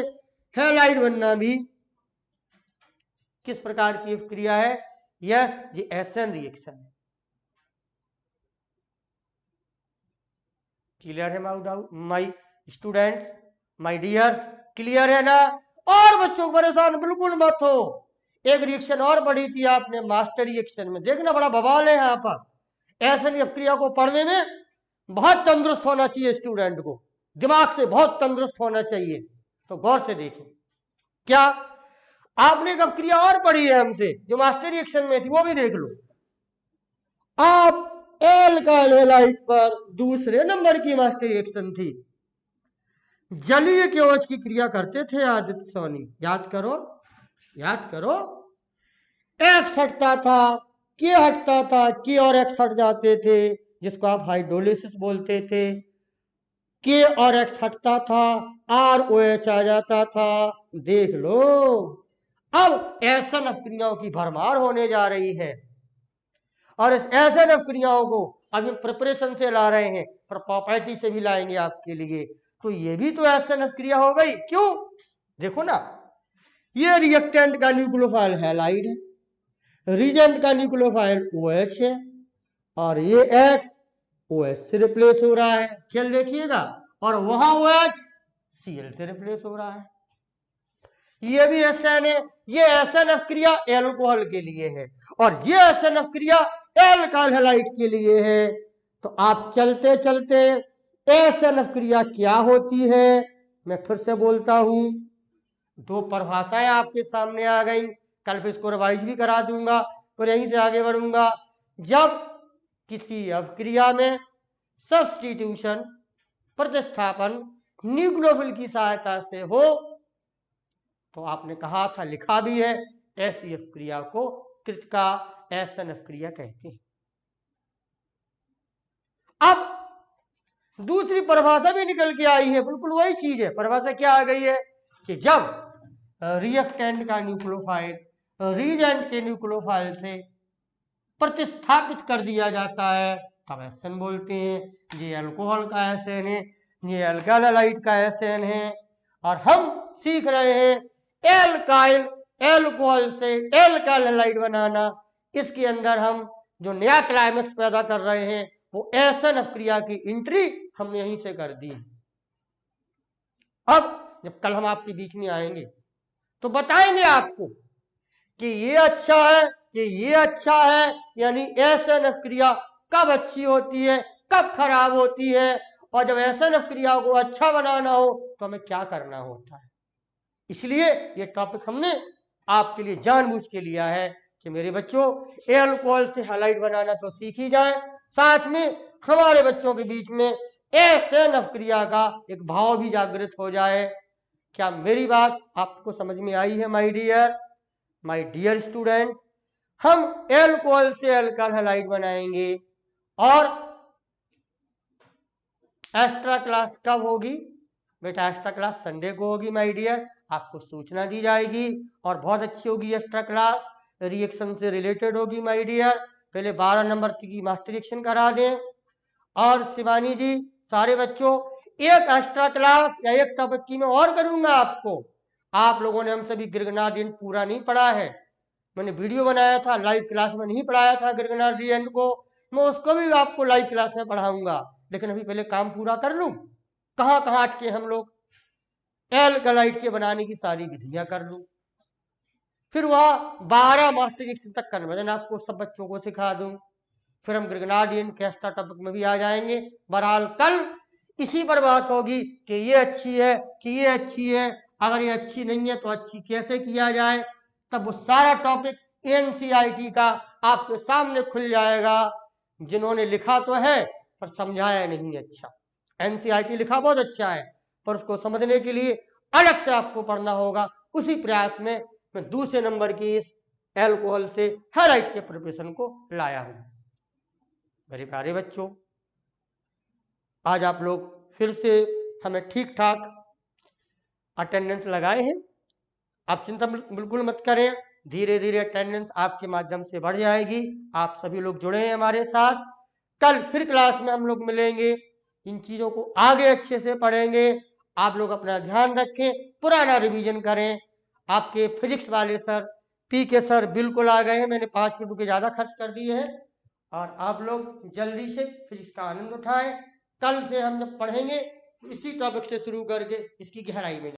हैलाइड बनना भी किस प्रकार की अपक्रिया है? यस, ये SN रिएक्शन है। क्लियर है my students, my dears? Clear है ना? और बच्चों को परेशान बिल्कुल मत हो। एक रिएक्शन और पढ़ी थी आपने मास्टर रिएक्शन में, देखना बड़ा बवाल है यहाँ पर। SN अपक्रिया को पढ़ने में बहुत तंदुरुस्त होना चाहिए स्टूडेंट को, दिमाग से बहुत तंदुरुस्त होना चाहिए। तो गौर से देखें, क्या आपने एक अपक्रिया और पढ़ी है हमसे जो मास्टर रिएक्शन में थी, वो भी देख लो। आप एल्काइल हैलाइड पर दूसरे नंबर की मास्टर रिएक्शन थी, जलीय केओएच की क्रिया करते थे आदित्य सोनी, याद करो याद करो। एक्स हटता था, के हटता था, के और एक्स हट जाते थे जिसको आप हाइड्रोलिसिस बोलते थे। के और एक्स हटता था, आर ओ एच आ जाता था। देख लो, अब एसन अपक्रियाओं की भरमार होने जा रही है और इस एसन अपक्रियाओं को अभी प्रिपरेशन से ला रहे हैं, पर प्रॉपर्टी से भी लाएंगे आपके लिए। तो ये भी तो एसन अपक्रिया हो गई। क्यों? देखो ना, ये रिएक्टेंट का न्यूक्लियोफाइल हैलाइड है, रिजेंट का न्यूक्लियोफाइल OH है, और ये X OH से रिप्लेस हो रहा है, ख्याल देखिएगा, और वहां OH Cl से रिप्लेस हो रहा है। ये भी एसएन है, ये एसएन अपक्रिया एल्कोहल के लिए है और ये एसएन अपक्रिया एल्काइल हैलाइड के लिए है। तो आप चलते चलते एसएन अपक्रिया क्या होती है मैं फिर से बोलता हूं। दो परिभाषाएं आपके सामने आ गई, कल फिर इसको रिवाइज भी करा दूंगा, तो यहीं से आगे बढ़ूंगा। जब किसी अपक्रिया में सब्स्टिट्यूशन प्रतिस्थापन न्यूक्लियोफिल की सहायता से हो, तो आपने कहा था, लिखा भी है, ऐसी अपक्रिया को कृतिका एसन अपक्रिया कहते हैं। अब दूसरी परिभाषा भी निकल के आई है, बिल्कुल वही चीज है। परिभाषा क्या आ गई है कि जब रिएक्टेंट का न्यूक्लियोफाइल रीजेंट के न्यूक्लियोफाइल से प्रतिस्थापित कर दिया जाता है तब एसन बोलते हैं। ये अल्कोहल का एसन है, ये अल्काइल हैलाइड का एसन है, और हम सीख रहे हैं एल्काइल एल्कोहल से एल्काइल हैलाइड बनाना। इसके अंदर हम जो नया क्लाइमेक्स पैदा कर रहे हैं वो एसन अपक्रिया की एंट्री हमने यहीं से कर दी। अब जब कल हम आपके बीच में आएंगे तो बताएंगे आपको कि ये अच्छा है कि ये अच्छा है, यानी एसन अपक्रिया कब अच्छी होती है कब खराब होती है, और जब एसन अपक्रिया को अच्छा बनाना हो तो हमें क्या करना होता है। इसलिए ये टॉपिक हमने आपके लिए जानबूझ के लिया है कि मेरे बच्चों एल्कोहल से हैलाइड बनाना तो सीख ही जाए, साथ में हमारे बच्चों के बीच में एसन अपक्रिया का एक भाव भी जागृत हो जाए। क्या मेरी बात आपको समझ में आई है माय डियर स्टूडेंट? हम एल्कोहल से अल्काइल हैलाइड बनाएंगे और एक्स्ट्रा क्लास कब होगी बेटा? एक्स्ट्रा क्लास संडे को होगी माय डियर, आपको सूचना दी जाएगी और बहुत अच्छी होगी एक्स्ट्रा क्लास, रिएक्शन से रिलेटेड होगी माय डियर। पहले 12 नंबर की मास्टर रिएक्शन करा दें। और शिवानी जी, सारे बच्चों, एक एक्स्ट्रा क्लास या एक टॉपिक की मैं और करूंगा आपको। आप लोगों ने हमसे भी ग्रिग्नार्डियन पूरा नहीं पढ़ा है, मैंने वीडियो बनाया था, लाइव क्लास में नहीं पढ़ाया था ग्रिग्नार्डियन को, मैं उसको भी आपको लाइव क्लास में पढ़ाऊंगा। लेकिन अभी पहले काम पूरा कर लूं, कहां कहां अटके हम लोग, एल्कलाइड के बनाने की सारी विधियां कर लूं, फिर वह 12 मास्टर रिएक्शन तक कन्वर्जन आपको सब बच्चों को सिखा दूं, फिर हम ग्रिग्नार्डियन के एक्स्ट्रा टॉपिक में भी आ जाएंगे। बहरहाल कल इसी पर बात होगी कि ये अच्छी है कि ये अच्छी है, अगर ये अच्छी नहीं है तो अच्छी कैसे किया जाए, तब वो सारा टॉपिक एनसीईआरटी का आपके सामने खुल जाएगा। जिन्होंने लिखा तो है पर समझाया नहीं अच्छा, एनसीईआरटी लिखा बहुत अच्छा है पर उसको समझने के लिए अलग से आपको पढ़ना होगा। उसी प्रयास में मैं दूसरे नंबर की इस एल्कोहल से हैलाइड के प्रिपरेशन को लाया हूं। मेरे प्यारे बच्चों, आज आप लोग फिर से हमें ठीक ठाक अटेंडेंस लगाए हैं। आप चिंता बिल्कुल मत करें, धीरे धीरे अटेंडेंस आपके माध्यम से बढ़ जाएगी। आप सभी लोग जुड़े हैं हमारे साथ, कल फिर क्लास में हम लोग मिलेंगे, इन चीजों को आगे अच्छे से पढ़ेंगे। आप लोग अपना ध्यान रखें, पुराना रिवीजन करें। आपके फिजिक्स वाले सर पीके सर बिल्कुल आ गए हैं, मैंने 5 मिनट के ज्यादा खर्च कर दिए हैं, और आप लोग जल्दी से फिजिक्स का आनंद उठाएं। कल से हम जब पढ़ेंगे इसी टॉपिक से शुरू करके इसकी गहराई में